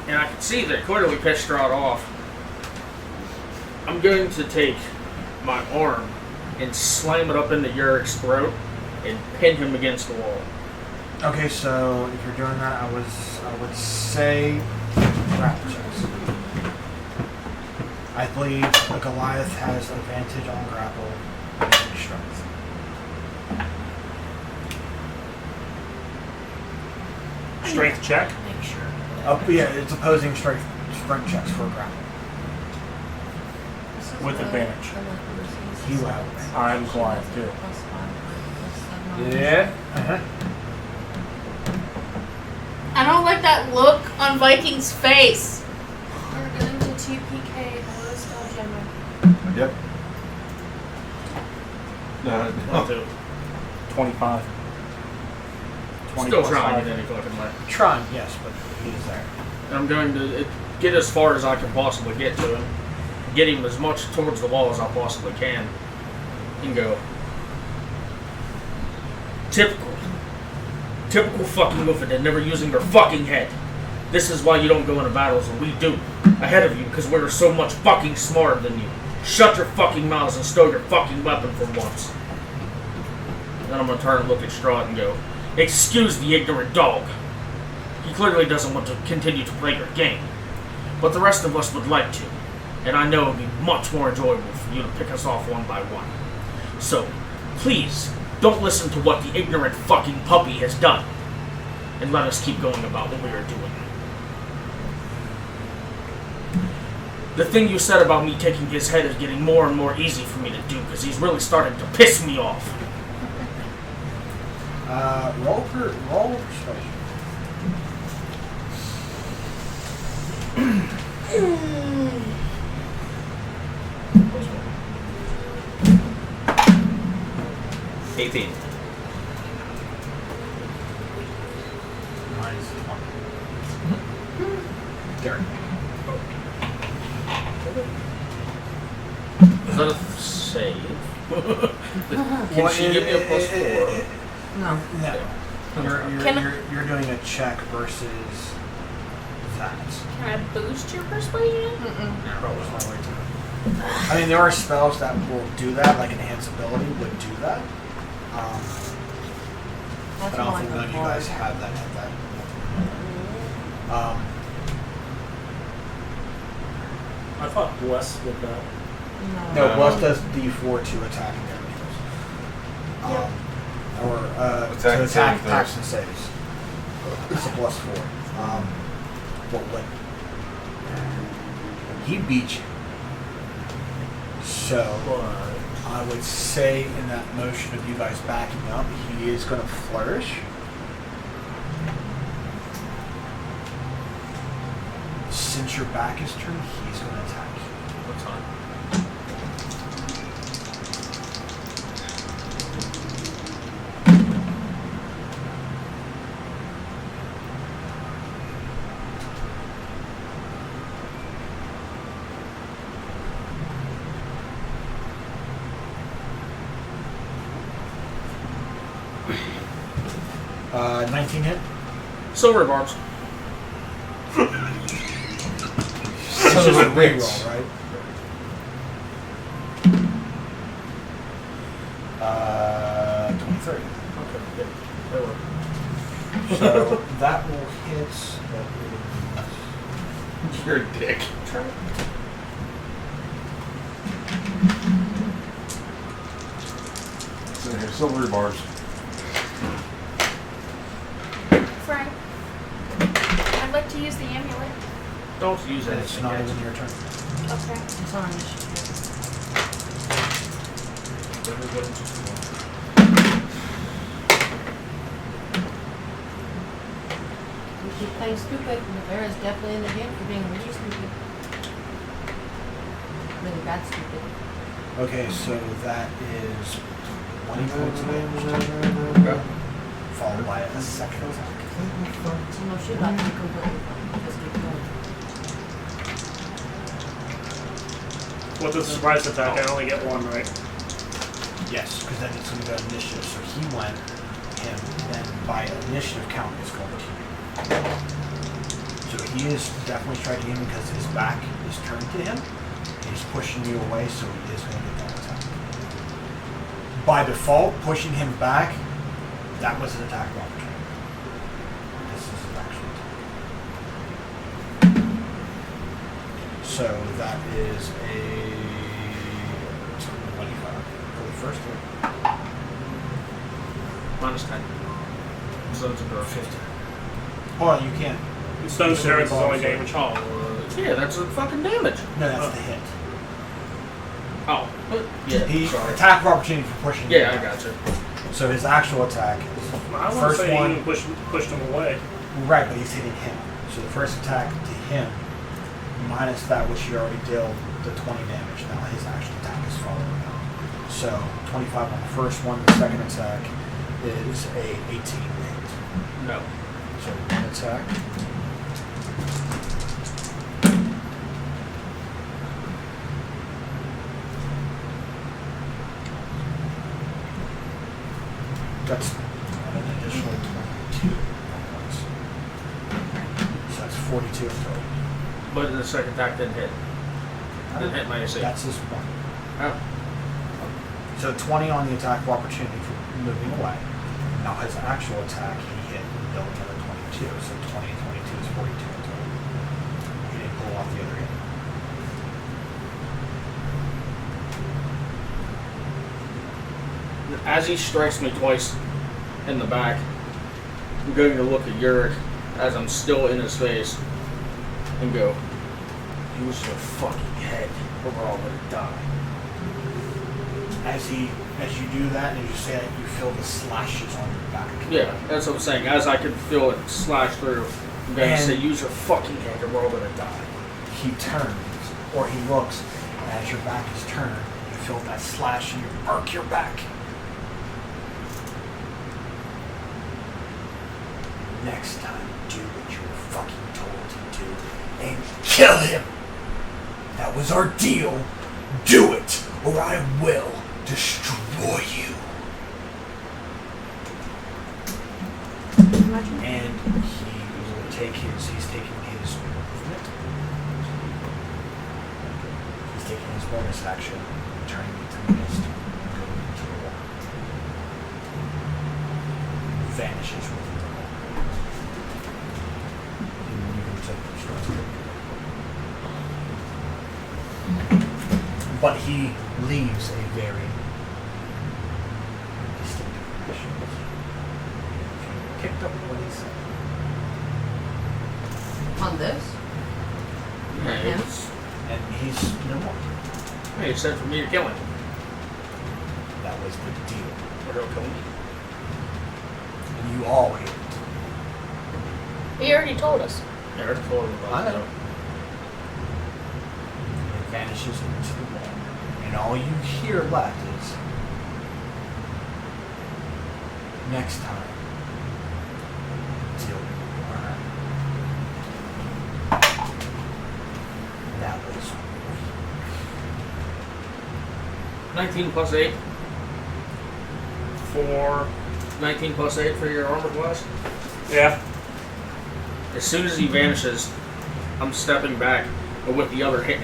D: and I can see that clearly pissed Strahd off, I'm going to take my arm and slam it up into Yurick's throat and pin him against the wall.
B: Okay, so if you're doing that, I would say grapple checks. I believe a Goliath has advantage on grapple and strength.
E: Strength check.
F: Make sure.
B: Yeah, it's opposing strength checks for a grapple.
E: With advantage.
B: He will have advantage.
E: I'm Goliath too.
G: Yeah.
B: Uh-huh.
F: I don't like that look on Viking's face.
C: You're going to TPK. Hello, Star General.
H: Yep. No.
E: 25. 20
D: Still
E: plus
D: trying
E: five.
D: in any fucking way.
B: Trying, yes, but he's there.
D: And I'm going to get as far as I can possibly get to him. Get him as much towards the wall as I possibly can. And go. Typical fucking Luffadin, never using their fucking head. This is why you don't go into battles, and we do. Ahead of you, because we're so much fucking smarter than you. Shut your fucking mouths and stow your fucking weapon for once. Then I'm gonna turn and look at Strahd and go, excuse the ignorant dog. He clearly doesn't want to continue to play your game. But the rest of us would like to. And I know it would be much more enjoyable for you to pick us off one by one. So, please, don't listen to what the ignorant fucking puppy has done. And let us keep going about what we are doing. The thing you said about me taking his head is getting more and more easy for me to do, because he's really starting to piss me off.
B: Roll persuasion.
D: $18.
B: Minus 1. Derek.
D: Is that a save? Can she give me a plus 4?
C: No.
B: No. You're doing a check versus that.
F: Can I boost your persuasion?
B: I mean, there are spells that will do that, like Enhance Ability would do that. But I don't think none of you guys have that at that.
E: I thought Bless did that.
B: No, Bless does D4 to attack and damage. Or to attack, attacks and saves. It's a plus 4. bullet. He beat you. So I would say in that motion of you guys backing up, he is going to flourish. Since your back is turned, he's going to attack you.
D: That's fine.
B: Uh, 19 hit.
D: Silver barbs.
B: So it's a reroll, right? 23.
D: Okay, good. That worked.
B: So that will hit.
D: You're a dick.
H: So here's silver bars.
F: Frank, I'd like to use the amulet.
D: Don't use that.
B: It's not even your turn.
F: Okay.
C: It's on initiative. We keep playing stupid, and the bear is definitely in the game for being really stupid. Really bad stupid.
B: Okay, so that is 20 points of damage.
D: Okay.
B: Followed by a second attack.
C: So no, she'd like to be completely fine. Just keep going.
E: What's a surprise attack? I only get one, right?
B: Yes, because then it's going to go initiative. So he went, and then by initiative count, it's going to you. So he is definitely striking him because his back is turned to him. He's pushing you away, so he is going to get that attack. By default, pushing him back, that was an attack of opportunity. This is an actual attack. So that is a 25 for the first one.
D: Minus 10. So it's a girl.
B: 15. Hold on, you can't.
E: Stone's endurance is only damage.
D: Oh, yeah, that's a fucking damage.
B: No, that's the hit.
D: Oh, yeah.
B: He
D: Sorry.
B: attack of opportunity for pushing.
D: Yeah, I
B: him back.
D: gotcha.
B: So his actual attack is
E: I won't
B: first
E: say
B: one.
E: he even pushed him away.
B: Right, but he's hitting him. So the first attack to him, minus that which you already dealt the 20 damage. Now his actual attack is following up. So 25 on the first one. The second attack is a 18 hit.
D: No.
B: So one attack. That's an additional 22 points. So that's 42 in total.
D: But the second attack didn't hit. Didn't hit my AC.
B: That's his one.
D: Oh.
B: So 20 on the attack of opportunity for moving away. Now his actual attack, he hit and dealt another 22. So 20 and 22 is 42 in total. He didn't pull off the other hit.
D: As he strikes me twice in the back, I'm going to look at Yurik as I'm still in his face and go, use your fucking head or we're all gonna die.
B: As you do that and as you say that, you feel the slashes on your back.
D: Yeah, that's what I'm saying. As I can feel it slash through, I'm going to
B: And-
D: say, use your fucking head or we're all gonna die.
B: He turns, or he looks, and as your back is turned, you feel that slash and you arc your back. Next time, do what you were fucking told to do and kill him. That was our deal. Do it, or I will destroy you. And he will take he's taking his movement. He's taking his bonus action, turning into mist, and going into the wall. Vanishes within the wall. And you can take the strike. But he leaves a very distinct impression. Picked up what he said.
C: on this.
D: Yeah,
C: Him.
B: And he's no more.
D: Hey, it's said for me to kill him.
B: That was the deal.
D: Or he'll kill me.
B: And you all hear it.
F: He already told us.
D: Yeah, I already told him about
B: I know.
D: that.
B: It vanishes into the wall. And all you hear left is, next time, till you learn. That was
D: 19 plus 8.
E: For
D: 19 plus 8 for your armor class.
E: yeah.
D: As soon as he vanishes, I'm stepping back, but with the other hand,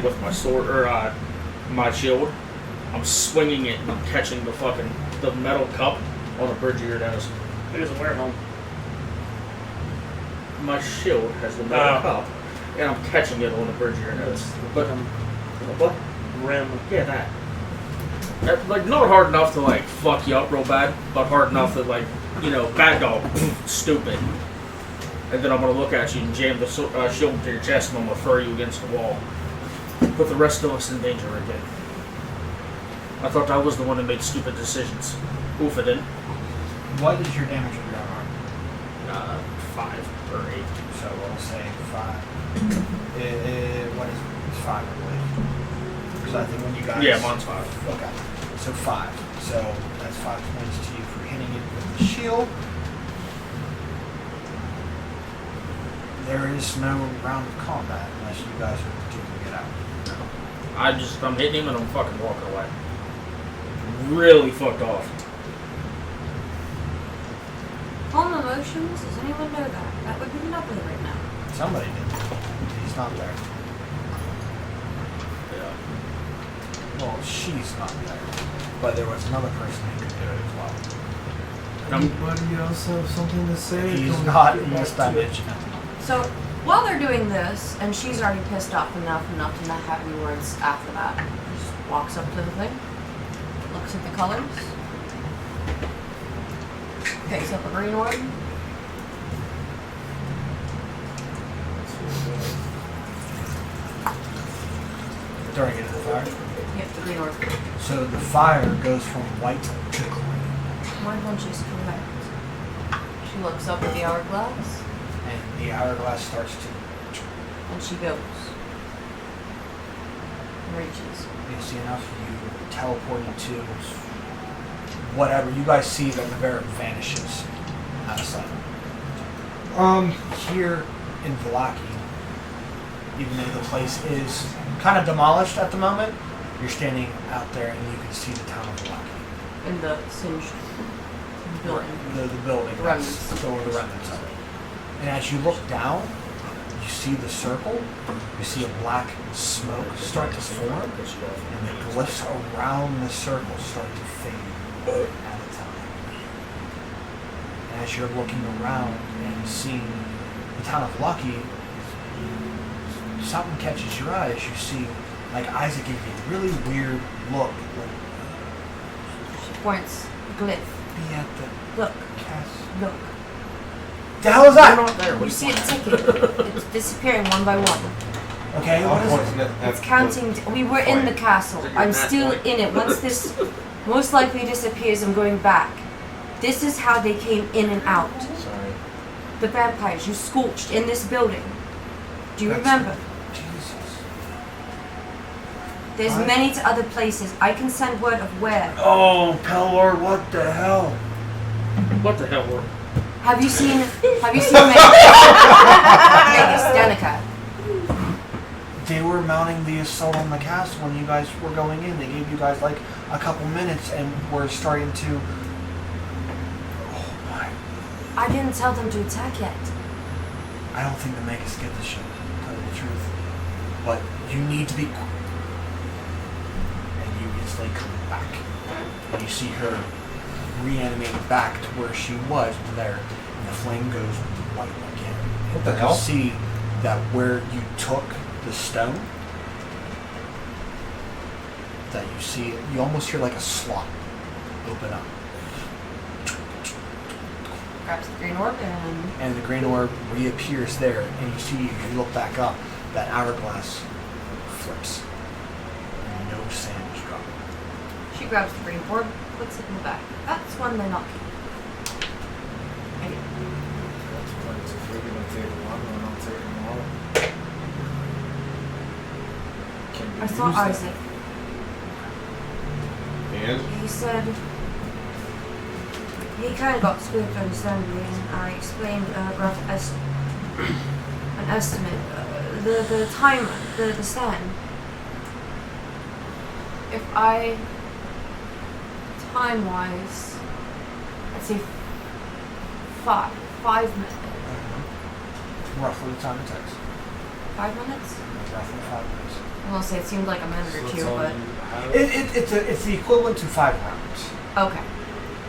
D: with my sword or my shield, I'm swinging it and I'm catching the metal cup on the bridge of your nose.
E: He doesn't wear a helmet.
D: My shield has the metal cup, and I'm catching it on the bridge of your nose. But what?
E: Rim.
D: Yeah, that. Like not hard enough to like fuck you up real bad, but hard enough that like bad dog, stupid. And then I'm gonna look at you and jam the shield into your chest, and I'm gonna throw you against the wall. Put the rest of us in danger again. I thought I was the one that made stupid decisions. Oof, I didn't.
B: what is your damage of your armor?
D: 5 or 8.
B: So we'll say 5. What is it? It's 5, I believe. Because I think when you guys...
D: Yeah, mine's 5.
B: Okay. So 5. So that's 5 points to you for hitting it with the shield. There is no round of combat unless you guys are duking it out.
D: I'm hitting him and I'm fucking walking away. Really fucked off.
C: Home emotions? Does anyone know that? That would be lovely right now.
B: Somebody did. He's not there.
D: Yeah.
B: Well, she's not there. But there was another person who could do it as well.
G: Anybody else have something to say?
B: He's
G: Can we
B: not
G: get
B: in
G: back
B: this
G: to it?
B: dimension.
C: So, while they're doing this, and she's already pissed off enough to not have any words after that, just walks up to the thing, looks at the colors, picks up a green orb,
B: Throwing it in the fire.
C: yep, the green orb.
B: So the fire goes from white to green.
C: My hunch is correct. She looks up at the hourglass,
B: And the hourglass starts to...
C: and she goes. Reaches.
B: You see enough, you teleport into whatever. You guys see that the bear vanishes out of sight. Here in Velaki, even though the place is kind of demolished at the moment, you're standing out there and you can see the town of Velaki.
C: In the singed building.
B: The building.
C: The remnants.
B: The remnants of it. And as you look down, you see the circle. You see a black smoke start to form, and the glyphs around the circle start to fade at a time. And as you're looking around and seeing the town of Lucky, something catches your eye as you see, like Isaac gave you a really weird look. Like,
C: She points. Glyph.
B: be at the
C: Look.
B: castle.
C: Look.
B: The hell is
D: You're
B: that?
D: not there. What
C: You
D: are
C: see it
D: pointing
C: ticking. It's disappearing one by one.
B: Okay, what is it?
C: It's counting. We were in the castle. I'm still in it. Once this most likely disappears, I'm going back. This is how they came in and out.
D: Sorry.
C: The vampires you scorched in this building. Do you
B: That's-
C: remember?
B: Jesus.
C: There's
B: What?
C: many to other places. I can send word of where.
B: Oh, Pelor, what the hell?
D: What the hell, Lord?
C: Have you seen Vegas, Danica?
B: They were mounting the assault on the castle when you guys were going in. They gave you guys like a couple minutes and were starting to... Oh my...
C: I didn't tell them to attack yet.
B: I don't think they make us get this shit, to tell you the truth. But you need to be... And you instantly come back. And you see her reanimate back to where she was there. And the flame goes white again.
H: What the
B: You
H: hell?
B: can see that where you took the stone, that you see, you almost hear like a slot open up.
C: grabs the green orb
B: And the green orb reappears there, and you see, if you look back up, that hourglass flips. And no sand is dropping.
C: she grabs the green orb, puts it in the bag. That's one they're not keeping.
A: That's right. So if we're gonna take one, we're not taking all. Can we
C: I saw
A: use that?
C: Isaac.
H: And
C: He said he kind of got squeaked understandably, and I explained a rough an estimate, the timer, the sand. If I time wise, I'd say 5 minutes.
B: Roughly the time it takes.
C: 5 minutes?
B: Roughly 5 minutes.
C: I will say it seemed like a minute
A: So
C: or
A: that's
C: two,
A: all
C: but
A: you have?
B: It's the equivalent to 5 rounds.
C: okay.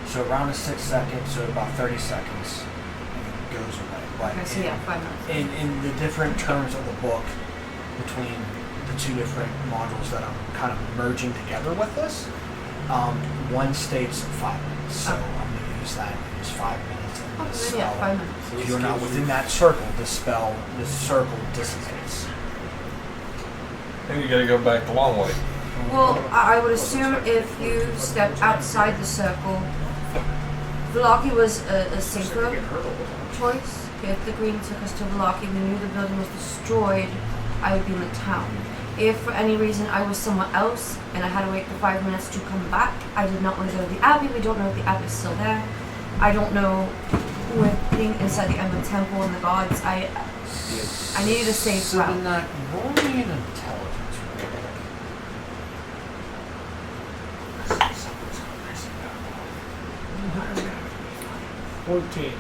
B: So a round is 6 seconds, so about 30 seconds, and it goes away. But
C: Okay, so yeah, 5 minutes.
B: in the different terms of the book, between the two different modules that I'm kind of merging together with this, one states 5 minutes. So
C: Okay.
B: I'm going to use that as 5 minutes. And
C: Okay,
B: the
C: then yeah,
B: spell,
C: 5 minutes.
B: if you're not within that circle, the circle dissipates.
H: then you gotta go back the long way.
C: Well, I would assume if you step outside the circle, Velaki was a safer choice. If the green took us to Velaki, we knew the building was destroyed, I would be in the town. If for any reason I was somewhere else and I had to wait for 5 minutes to come back, I did not want to go to the Abbey. We don't know if the Abbey is still there. I don't know, with being inside the Emerald Temple and the gods, I needed a safe route.
B: Not roll me an intelligence roll.
A: 14.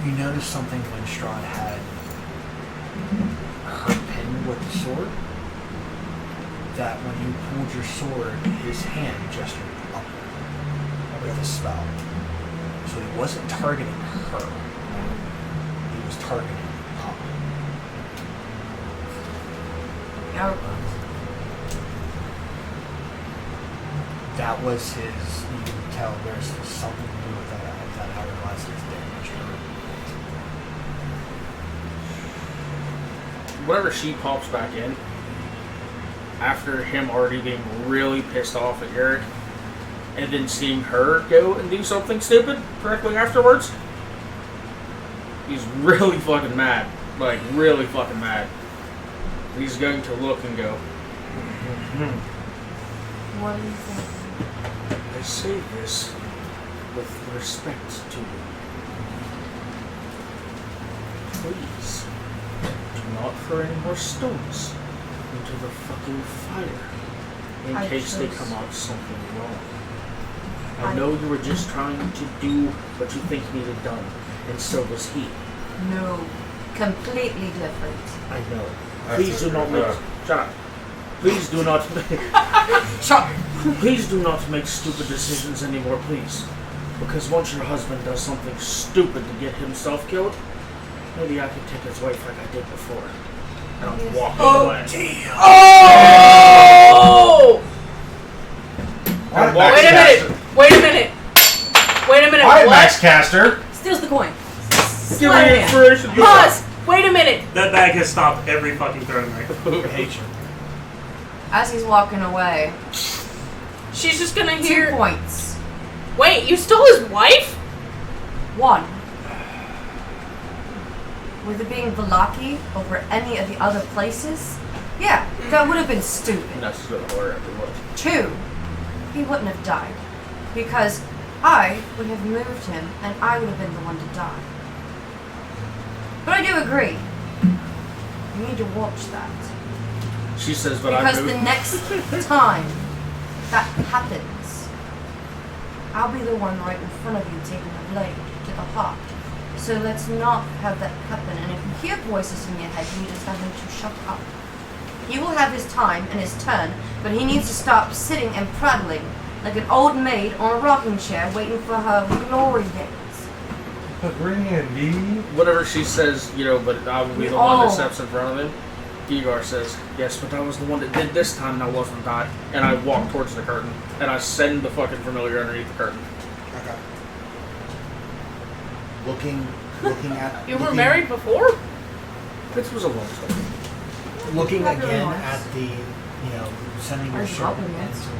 B: You notice something when Strahd had her pin with the sword. That when you pulled your sword, his hand gestured upward with a spell. So he wasn't targeting her. He was targeting Pop.
C: Hourglass.
B: That was his. You can tell there's something to do with that hourglass is damaged.
D: Whenever she pops back in, after him already being really pissed off at Eric, and then seeing her go and do something stupid directly afterwards, he's really fucking mad. Like, really fucking mad. He's going to look and go,
C: What do you think?
D: I say this with respect to you. Please, do not throw any more stones into the fucking fire in
C: I
D: case they
C: chose-
D: come out something wrong. I know you were just trying to do what you think needed done, and so was he.
C: No, completely different.
D: I know. Please do not make... Shut up. Please do not...
B: Shut!
D: Please do not make stupid decisions anymore, please. Because once your husband does something stupid to get himself killed, maybe I could take his wife like I did before. And I'm walking away.
B: Damn!
F: Oh!
H: Alright,
F: Wait a
H: Max
F: minute. Wait a minute. Wait a minute.
H: Alright,
F: What?
H: Max Caster.
C: Steals the coin.
D: Give me
F: Slam.
D: inspiration.
F: Pause. Wait a minute.
E: That bag has stopped every fucking turn right.
B: I hate you.
C: As he's walking away,
F: She's just gonna
C: 2
F: hear.
C: points.
F: Wait, you stole his wife?
C: 1. With it being Velaki over any of the other places, yeah, that would have been stupid.
D: And that's just gonna order everyone.
C: 2, he wouldn't have died. Because I would have moved him and I would have been the one to die. But I do agree. You need to watch that.
D: She says, but
C: Because
D: I
C: the
D: moved.
C: next time that happens, I'll be the one right in front of you taking the blade to the heart. So let's not have that happen. And if you hear voices in your head, you need to tell him to shut up. He will have his time and his turn, but he needs to stop sitting and prattling like an old maid on a rocking chair waiting for her glory days.
H: But Randy.
D: Whatever she says, you know, but I will be
C: We
D: the one
C: all-
D: that steps in front of him. Igor says, yes, but I was the one that did this time and I wasn't that. And I walk towards the curtain and I send the fucking familiar underneath the curtain.
B: Okay. Looking at.
F: You were married before?
D: This was a long story.
B: Looking
C: Not really
B: again
C: nice.
B: at the, sending your
C: Are you
B: serpent
C: helping
B: in
C: us?
B: to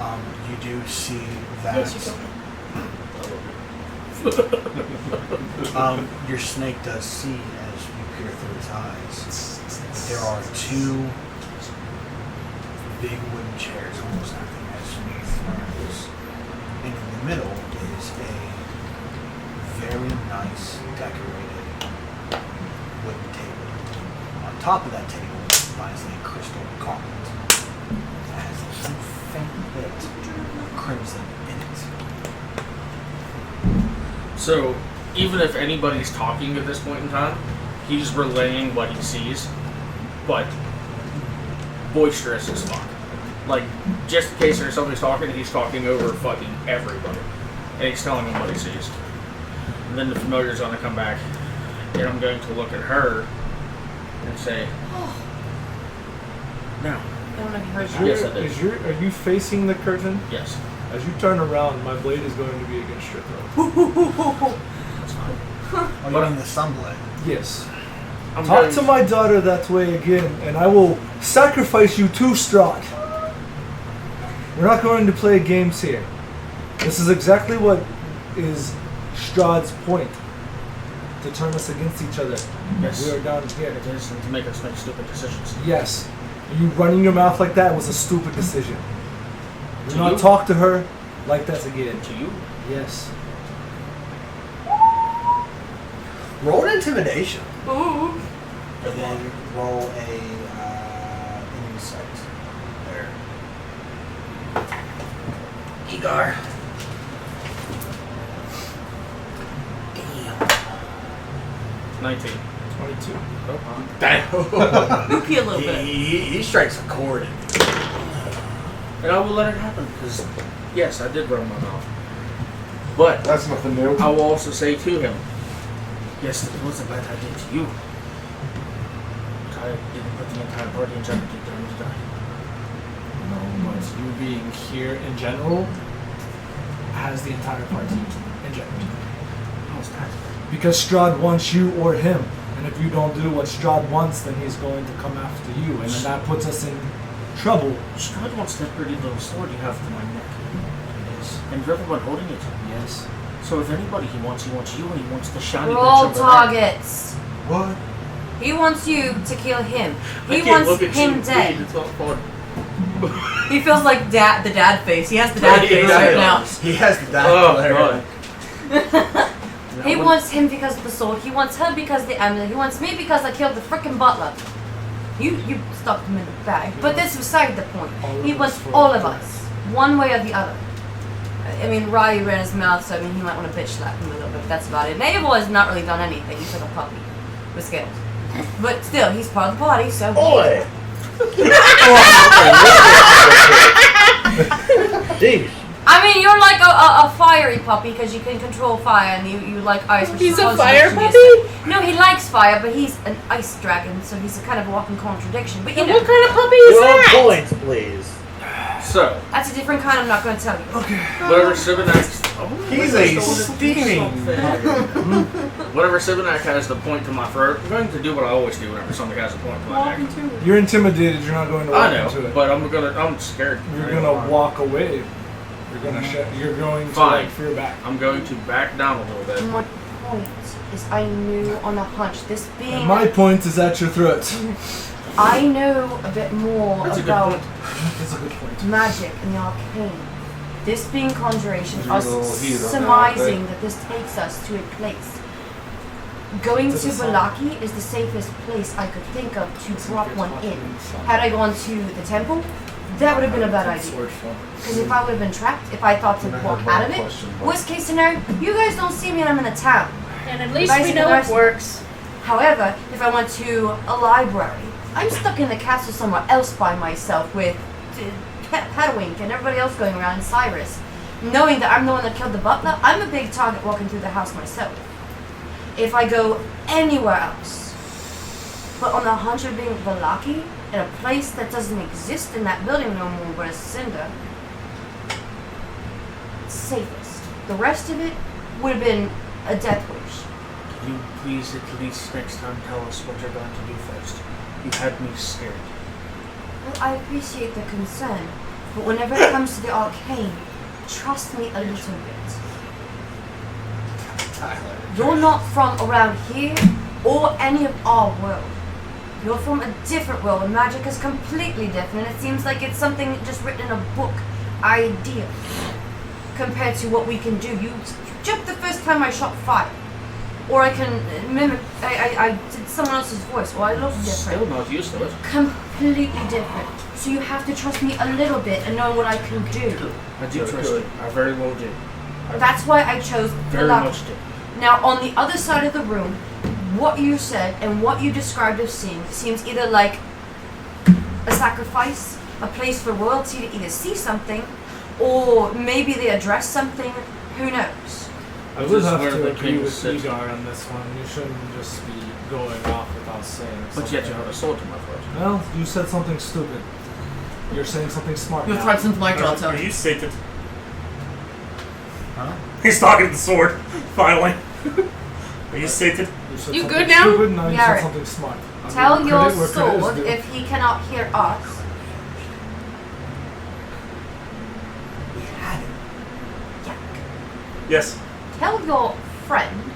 B: look, you do see that
F: Yes, you told me.
B: your snake does see as you peer through its eyes. There are two big wooden chairs almost acting as thrones. And in the middle is a very nice decorated wooden table. On top of that table lies a crystal goblet that has a faint bit of crimson in it.
D: So, even if anybody's talking at this point in time, he's relaying what he sees, but boisterous as fuck. Like, just in case there's somebody's talking, he's talking over fucking everybody. And he's telling them what he sees. And then the familiar's gonna come back, and I'm going to look at her and say, now,
C: I don't know if you heard
G: Is
C: that.
G: your-
D: Yes, I did.
G: Are you facing the curtain?
D: yes,
G: As you turn around, my blade is going to be against your throat.
D: that's fine.
B: Oh, you mean the sun blade?
G: Yes.
D: I'm
G: Talk
D: going
G: to my daughter that way again, and I will sacrifice you to Strahd. We're not going to play games here. This is exactly what is Strahd's point. To turn us against each other.
D: Yes.
G: We are down here.
D: It is, and to make us make stupid decisions.
G: Yes. You running your mouth like that was a stupid decision. Do
D: To
G: not
D: you?
G: talk to her like that again.
D: To you?
G: Yes.
B: Roll an intimidation.
F: Ooh.
B: And then roll a insight. There. Igor. Damn.
D: 19.
G: 22.
F: Mookie a little bit.
B: He strikes a chord.
D: And I will let it happen, because, yes, I did run my mouth. But
H: That's nothing new.
D: I will also say to him, yes, it was a bad idea to you. But I didn't put the entire party in jeopardy during the die.
A: No, but you being here in general has the entire party in jeopardy.
D: How's that?
G: Because Strahd wants you or him. And if you don't do what Strahd wants, then he's going to come after you. And then that puts us in trouble.
D: Strahd wants that pretty little sword you have to my neck.
G: Yes.
D: And you've everyone holding it.
G: Yes.
D: So if anybody he wants you, and he wants the shiny bitch
C: Roll
D: over there.
C: targets.
B: What?
C: He wants you to kill him.
E: I
C: He
E: can't
C: wants
E: look at
C: him
E: you,
C: dead.
E: It's not fun.
C: He feels like the dad face. He has the dad face right now.
B: He has the dad
D: Oh,
B: player.
D: God.
C: He wants him because of the sword. He wants her because of the amulet. He wants me because I killed the frickin' butler. You stuffed him in the bag. But this is beside the point. He wants all of us, one way or the other. I mean, Roddy ran his mouth, so I mean, he might want to bitch slap him a little bit, but that's about it. Naval has not really done anything. He's like a puppy with scales. But still, he's part of the party, so.
H: Oi! Jeez.
C: I mean, you're like a fiery puppy because you can control fire and you like ice. Which
F: He's
C: is
F: a
C: supposed to
F: fire
C: be
F: puppy?
C: No, he likes fire, but he's an ice dragon, so he's a kind of a walking contradiction. But you
F: And
C: know,
F: what kind of puppy is
H: Your
F: that?
H: points, please.
D: So,
C: that's a different kind. I'm not going to tell you.
D: whatever Sibinak...
B: He's a steaming.
D: Whatever Sibinak has the point to my throat, I'm going to do what I always do whenever somebody has a point to my
F: Walk
D: neck.
F: into it.
G: You're intimidated. You're not going to walk
D: I know,
G: into it.
D: but I'm scared.
G: You're gonna walk away. You're going to
D: Fine.
G: like, fear back.
D: I'm going to back down a little bit.
C: My point is, I knew on a hunch. This being,
G: And my point is at your throat.
C: I know a bit more
D: That's a good
C: about
D: point.
G: That's a good point.
C: magic and the arcane. This being conjuration,
H: There's a
C: us
H: little heat on that,
C: surmising
H: right?
C: that this takes us to a place. Going to
G: Does it sound-
C: Balaki is the safest place I could think of to drop one in. Had I gone to the temple, that would have been a bad idea. Because if I would have been trapped, if I thought to
H: And I
C: walk
H: had
C: out
H: one
C: of it,
H: question, but-
C: worst case scenario, you guys don't see me and I'm in a town.
F: And at least
C: Vice
F: we know
C: versa.
F: it works.
C: However, if I went to a library, I'm stuck in the castle somewhere else by myself with Padwink and everybody else going around, and Cyrus. Knowing that I'm the one that killed the butler, I'm a big target walking through the house myself. If I go anywhere else, But on the 100 being Valaki, in a place that doesn't exist in that building no more, but a cinder, it's safest. The rest of it would have been a death wish.
D: Can you please at least next time tell us what you're going to do first? You had me scared.
C: Well, I appreciate the concern, but whenever it comes to the arcane, trust me a little bit.
B: Tyler.
C: You're not from around here or any of our world. You're from a different world where magic is completely different. It seems like it's something just written in a book idea compared to what we can do. You jumped the first time I shot fire. Or I can mimic, I did someone else's voice. Well, I look different.
D: Still not used to it.
C: Completely different. So you have to trust me a little bit and know what I can do.
D: I do trust you. I very well do.
C: That's why I chose
D: Very
C: Valaki.
D: much do.
C: Now, on the other side of the room, what you said and what you described as seeing seems either like a sacrifice, a place for royalty to either see something, or maybe they address something. Who knows?
A: I would have to agree with Igor on this one. You shouldn't just be going off without saying something.
D: But yet you have a sword to my throat.
A: Well, you said something stupid. You're saying something smart
J: Your
A: now.
J: threats and flight also.
E: Are you sated?
B: Huh?
E: He's talking to the sword, finally. Are you sated?
A: said
F: You
A: something
F: good now?
A: Stupid, now you said
C: Garrett,
A: something smart.
C: Tell
A: Credit
C: your
A: where credit is
C: sword
A: due.
C: if he cannot hear us.
B: We had it.
E: Yes.
C: Tell your friend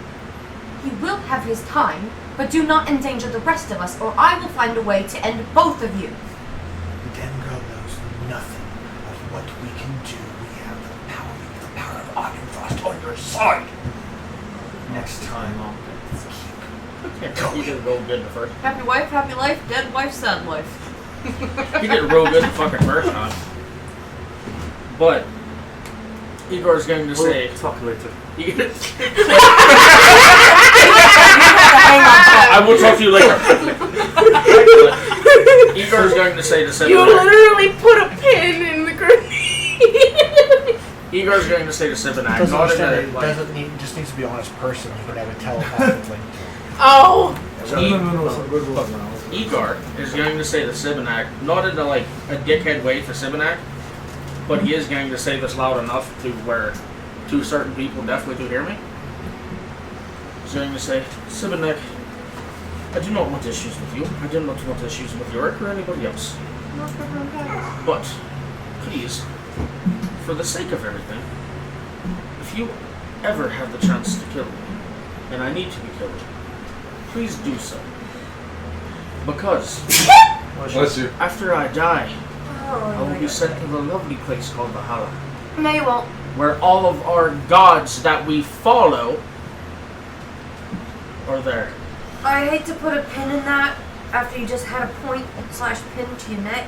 C: he will have his time, but do not endanger the rest of us, or I will find a way to end both of you.
B: The damn girl knows nothing of what we can do. We have the power of Augenfrost on your side. Next time,
D: You did real good the first.
J: Happy wife, happy life, dead wife, sad wife.
D: You did real good the fucking first time. But Igor's going to say.
E: Talk later.
D: I will talk to you later. Igor's going to say to Sibonite.
F: You literally put a pin in the grenade.
D: Igor's going to say to Sibonite.
B: doesn't
D: Not in
B: understand
D: a,
B: it.
D: like,
B: Doesn't need, just needs to be an honest person. You can have it telepathically.
F: Oh.
D: Igor is going to say to Sibonite, not in a, like a dickhead way to Sibonite, but he is going to say this loud enough to where two certain people definitely do hear me. He's going to say, Sibonite, I do not want issues with you. I do not want issues with Yorick or anybody else. But, please, for the sake of everything, if you ever have the chance to kill me, and I need to be killed, please do so. Because
H: Bless you.
D: after I die, I
C: Oh,
D: will be sent to the lovely place called Valhalla,
C: no, you won't.
D: where all of our gods that we follow are there.
C: I hate to put a pin in that after you just had a point/pin to your neck.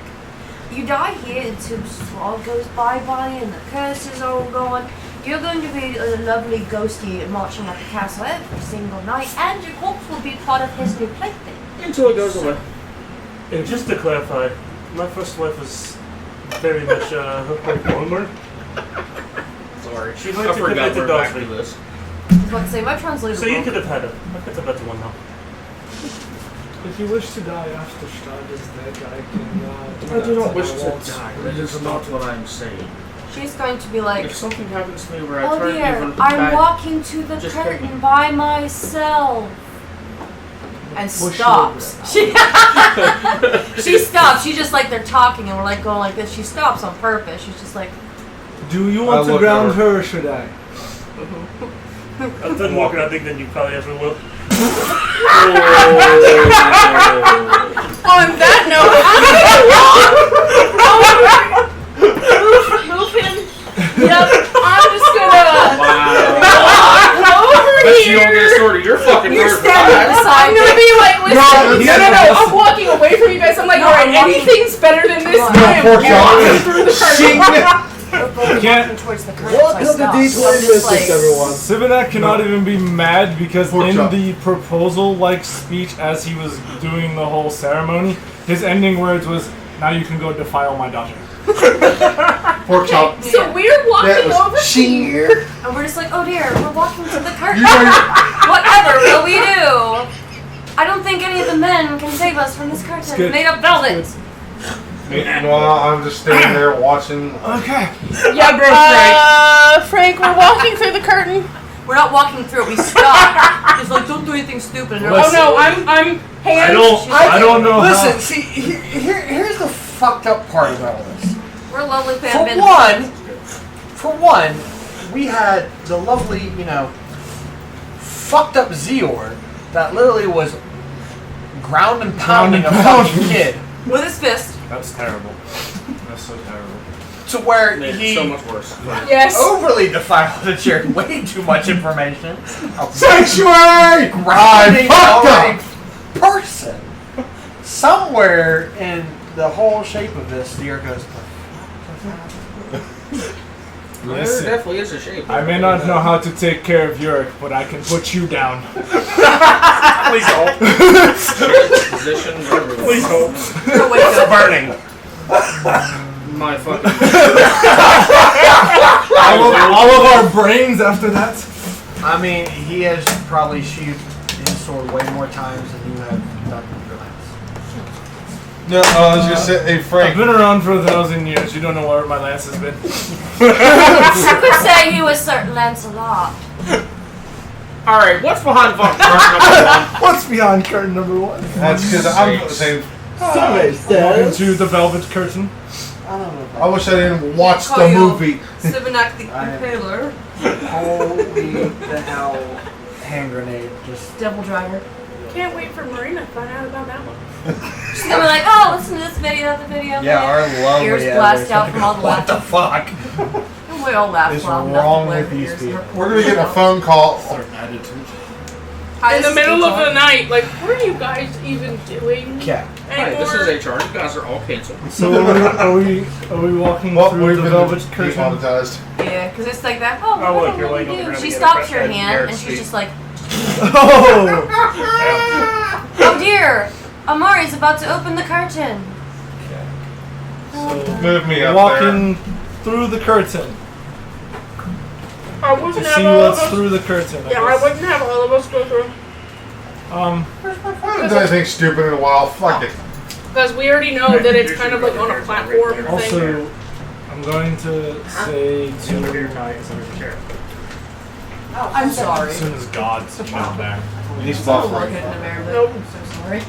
C: You die here until Thrall goes bye-bye and the curse is all gone. You're going to be a lovely ghosty marching at the castle every single night, and your corpse will be part of his new plaything.
D: Until it goes away.
E: And just to clarify, my first wife was very much onward.
D: Sorry.
E: She
D: I
E: liked to
D: forgot
E: commit to
D: we're back to
E: adultery.
D: this.
C: I was about to say, my translator
E: So you
C: broke.
E: could have had it. That's a better one now.
A: If you wish to die after Strahd is dead, I can
D: I do not
A: that.
D: wish
A: I
D: to
A: won't
D: die.
A: screw
D: That
A: you
D: is not
A: about
D: what
A: it.
D: I'm saying.
C: She's going to be like,
D: If something happens to me where I
C: oh
D: turn
C: dear,
D: even
C: I'm
D: bad,
C: walking to the
D: just kill
C: curtain
D: me.
C: by myself. And
A: Well,
C: stops. She stops. She just like they're talking and we're like going like this. She stops on purpose. She's just like,
A: Do you
H: I
A: want to
H: look
A: ground
H: at
A: her or should I?
E: I've done more grounding than you probably ever will.
F: On that note, move him. Yep. I'm just gonna
D: Wow.
F: go over
D: Bet you
F: here.
D: don't get a sword of your fucking
C: you're
D: birth.
C: standing beside
F: I'm gonna be like, listen, no. I'm walking away from you guys. I'm like,
C: No,
F: alright,
C: I'm walking-
F: anything's better than this.
C: No,
F: I am
H: pork chop.
F: walking through the curtain.
C: We're both
A: Can't-
C: walking towards the curtain.
H: Welcome
C: so I
H: to
C: stop.
H: D20
C: So I'm just
H: Misfits,
C: like,
H: everyone.
A: Sivanak cannot even be mad because
H: Pork
A: in
H: chop.
A: the proposal-like speech as he was doing the whole ceremony, his ending words was, "Now you can go defile my daughter."
H: Pork chop.
F: So we're
H: That
F: walking over
H: was
F: to you.
H: sheer.
C: and we're just like, oh dear, we're walking to the curtain.
H: You know,
C: Whatever will we do? I don't think any of the men can save us from this curtain
G: good.
C: made of velvet.
H: Meanwhile, I'm just standing there watching.
G: Okay.
F: Yeah, bro, Frank, we're walking through the curtain.
J: We're not walking through it. We stop. Just like, don't do anything stupid. And they're
F: Oh
J: like,
F: no, I'm hands.
G: I don't know
B: Listen,
G: how.
B: see, here's the fucked up part about all this.
J: we're lovely
B: For
J: fan.
B: one, we had the lovely, fucked up Zeor that literally was ground and pounding a fucking kid
J: With his fist.
A: That's terrible. That's so terrible.
B: to where
D: Made it
B: he
D: so much worse.
F: Yes.
B: overly defiled and shared way too much information.
H: Sanctuary!
B: Grounding
H: fucked
B: already person. Somewhere in the whole shape of this, Zeor goes,
D: There
A: Listen,
D: definitely is a shape.
A: I may not know how to take care of Yorick, but I can put you down.
E: Please don't.
D: Positions everywhere.
E: Please don't.
J: You're awake, though.
E: Burning.
D: My fucking.
G: All of our brains after that.
B: I mean, he has probably sheathed his sword way more times than you have done with your lance.
H: No, I was gonna say, hey
A: I've
H: Frank.
A: been around for 1,000 years. You don't know where my lance has been.
C: I could say he was Sir Lancelot.
D: Alright, what's behind fucking curtain number one?
G: What's behind curtain number 1?
H: That's because I'm saying.
A: Welcome to the Velvet Curtain.
H: I wish I didn't watch
J: Call
H: the
J: you
H: movie.
J: Sibinak the
B: I am-
J: Impaler.
B: Holy the hell hand grenade. Just
J: Devil Driver.
F: Can't wait for Marina to find out about that one.
C: She's gonna be like, oh, listen to this video, the video.
B: yeah, our lovely
C: Ears
B: editor's
C: blast
B: gonna
C: out from all the
B: What the fuck?
J: And we all laugh
B: Is
J: loud
B: wrong
J: enough to
B: with these
J: play
B: people?
H: We're gonna get a phone call.
F: In the middle of the night, like, what are you guys even doing
B: Yeah.
D: Hi, this
F: anymore?
D: is HR. You guys are all canceled.
G: So are we walking
H: Well,
G: through
H: we've
G: the
H: been
G: velvet curtain?
H: demonetized.
J: Yeah, because it's like that. Oh,
E: Oh,
J: what
E: look,
J: do
E: you're
J: we
E: laying on the
J: do?
E: ground
J: She
E: again.
J: stops your
E: Press
J: hand
E: Garrett's
J: and she's
E: feet.
J: just like,
G: Oh!
C: Oh dear, Amari's about to open the curtain.
H: Move me up
G: Walking through the curtain.
F: I
G: To
F: wouldn't
G: see
F: have all of
G: what's
F: us.
G: through the curtain.
F: Yeah, I wouldn't have all of us go through.
H: there. I haven't done anything stupid in a while. Fuck it.
F: Because we already know that it's kind of like on a platform thing.
A: Also, I'm going to say to
J: I'm sorry.
A: as soon as God's not there.
H: He's
J: Look
H: buffering.
J: at the very
F: Nope.
J: I'm so sorry.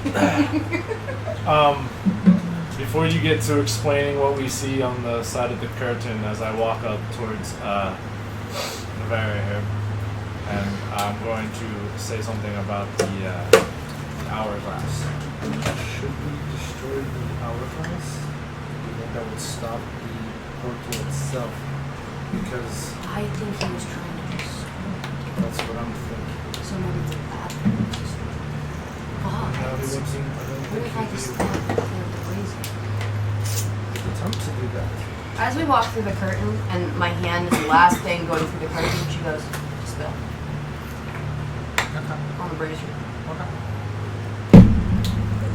A: Before you get to explaining what we see on the side of the curtain as I walk up towards the barrier here, and I'm going to say something about the hourglass. Should we destroy the hourglass? Do you think that would stop the portal itself? Because
C: I think he was trying to just
A: that's what I'm thinking.
C: so maybe it's a bad thing.
A: I don't
C: What if I just
A: think
C: stab the crazy?
A: attempt to do that.
C: As we walk through the curtain, and my hand is the last thing going through the curtain, she goes, spill. On the brazier.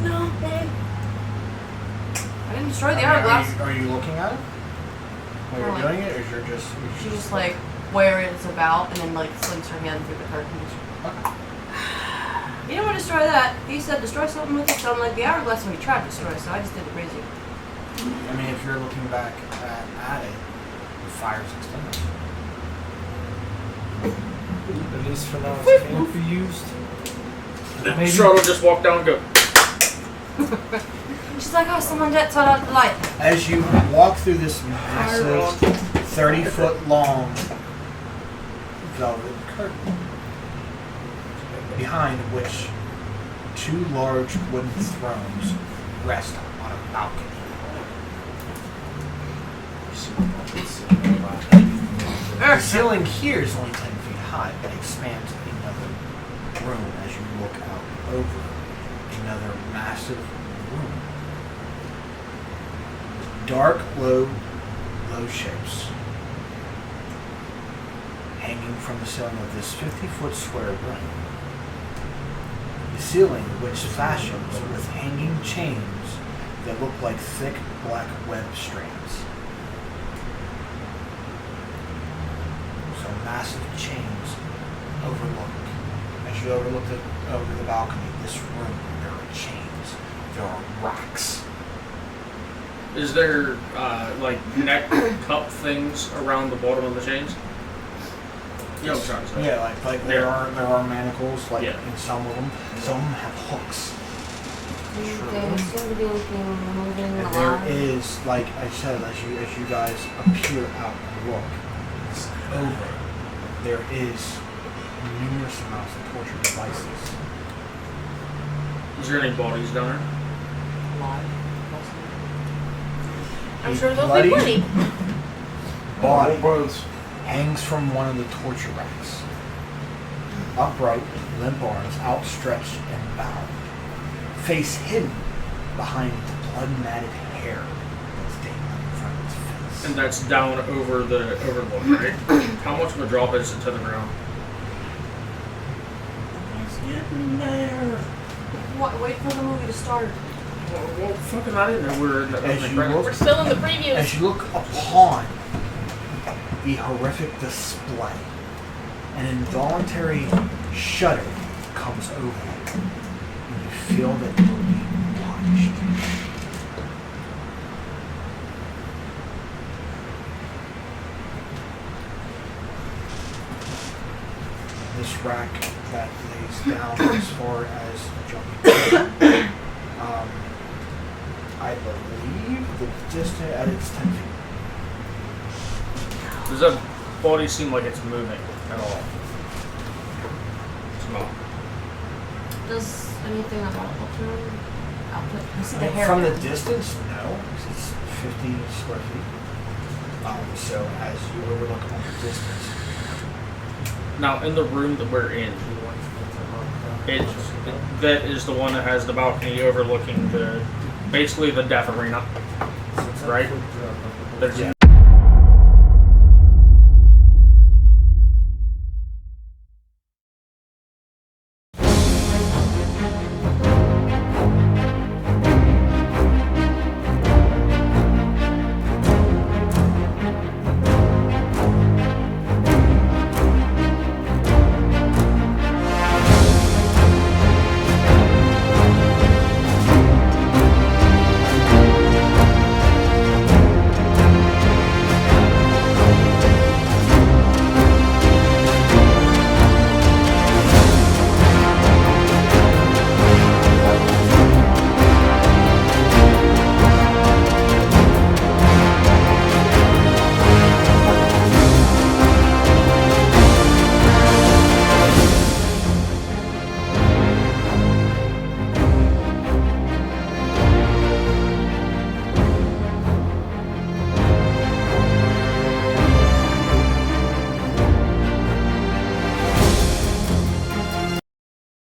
F: No, babe.
C: I didn't destroy the hourglass.
B: Are you looking at it? While you're doing it, or you're just...
C: She just like where it's about, and then like slinks her hand through the curtain. You don't want to destroy that. He said destroy something with it. So I'm like the hourglass we tried to destroy, so I just did the brazier.
B: I mean, if you're looking back at it, the fire's extinguished.
A: At least for now, it can't be used. Maybe.
D: Charlotte just walk down and go.
C: She's like, oh, someone just turned out the light.
B: As you walk through this massive, 30-foot long velvet curtain, behind which two large wooden thrones rest on a balcony. The ceiling here is only 10 feet high, but expands another room as you look out over another massive room. Dark, low shapes hanging from the ceiling of this 50-foot square room. The ceiling, which fashions with hanging chains that look like thick black web strands. So massive chains overlook as as you overlook over the balcony, this room, there are chains. There are racks.
D: Is there like neck cup things around the bottom of the chains? Yeah, I'm trying to say.
B: Yeah, like there are manacles, like
D: Yeah.
B: in some of them. Some have hooks.
C: They seem to be moving
B: And
C: a
B: there
C: lot.
B: is, like I said, as you guys appear out and look, it's over. There is numerous amounts of torture devices.
D: Is there any bodies down there?
F: I'm sure there'll
B: Bloody
F: be plenty.
B: body
H: Bones.
B: hangs from one of the torture racks. Upright, limp arms outstretched and bound. Face hidden behind the blood-matted hair that's dangling in front of its face.
D: And that's down over the overlook, right? How much of a drop is it to the ground?
E: He's getting there.
C: Wait for the movie to start.
D: Well, fucking I didn't know we were in the
B: As
D: opening
B: you
D: credits.
F: We're still in the previews.
B: As you look upon the horrific display, an involuntary shudder comes over you, and you feel that you're being watched. This rack that lays down as far as jumping. I believe the distance at its 10 feet.
D: Does that body seem like it's moving at all? It's not.
C: Does anything about Ultron? I'll put the hair.
B: From the distance, no, 'cause it's 50 square feet. So as you overlook from the distance,
D: Now, in the room that we're in, that is the one that has the balcony overlooking basically the death arena, right? There's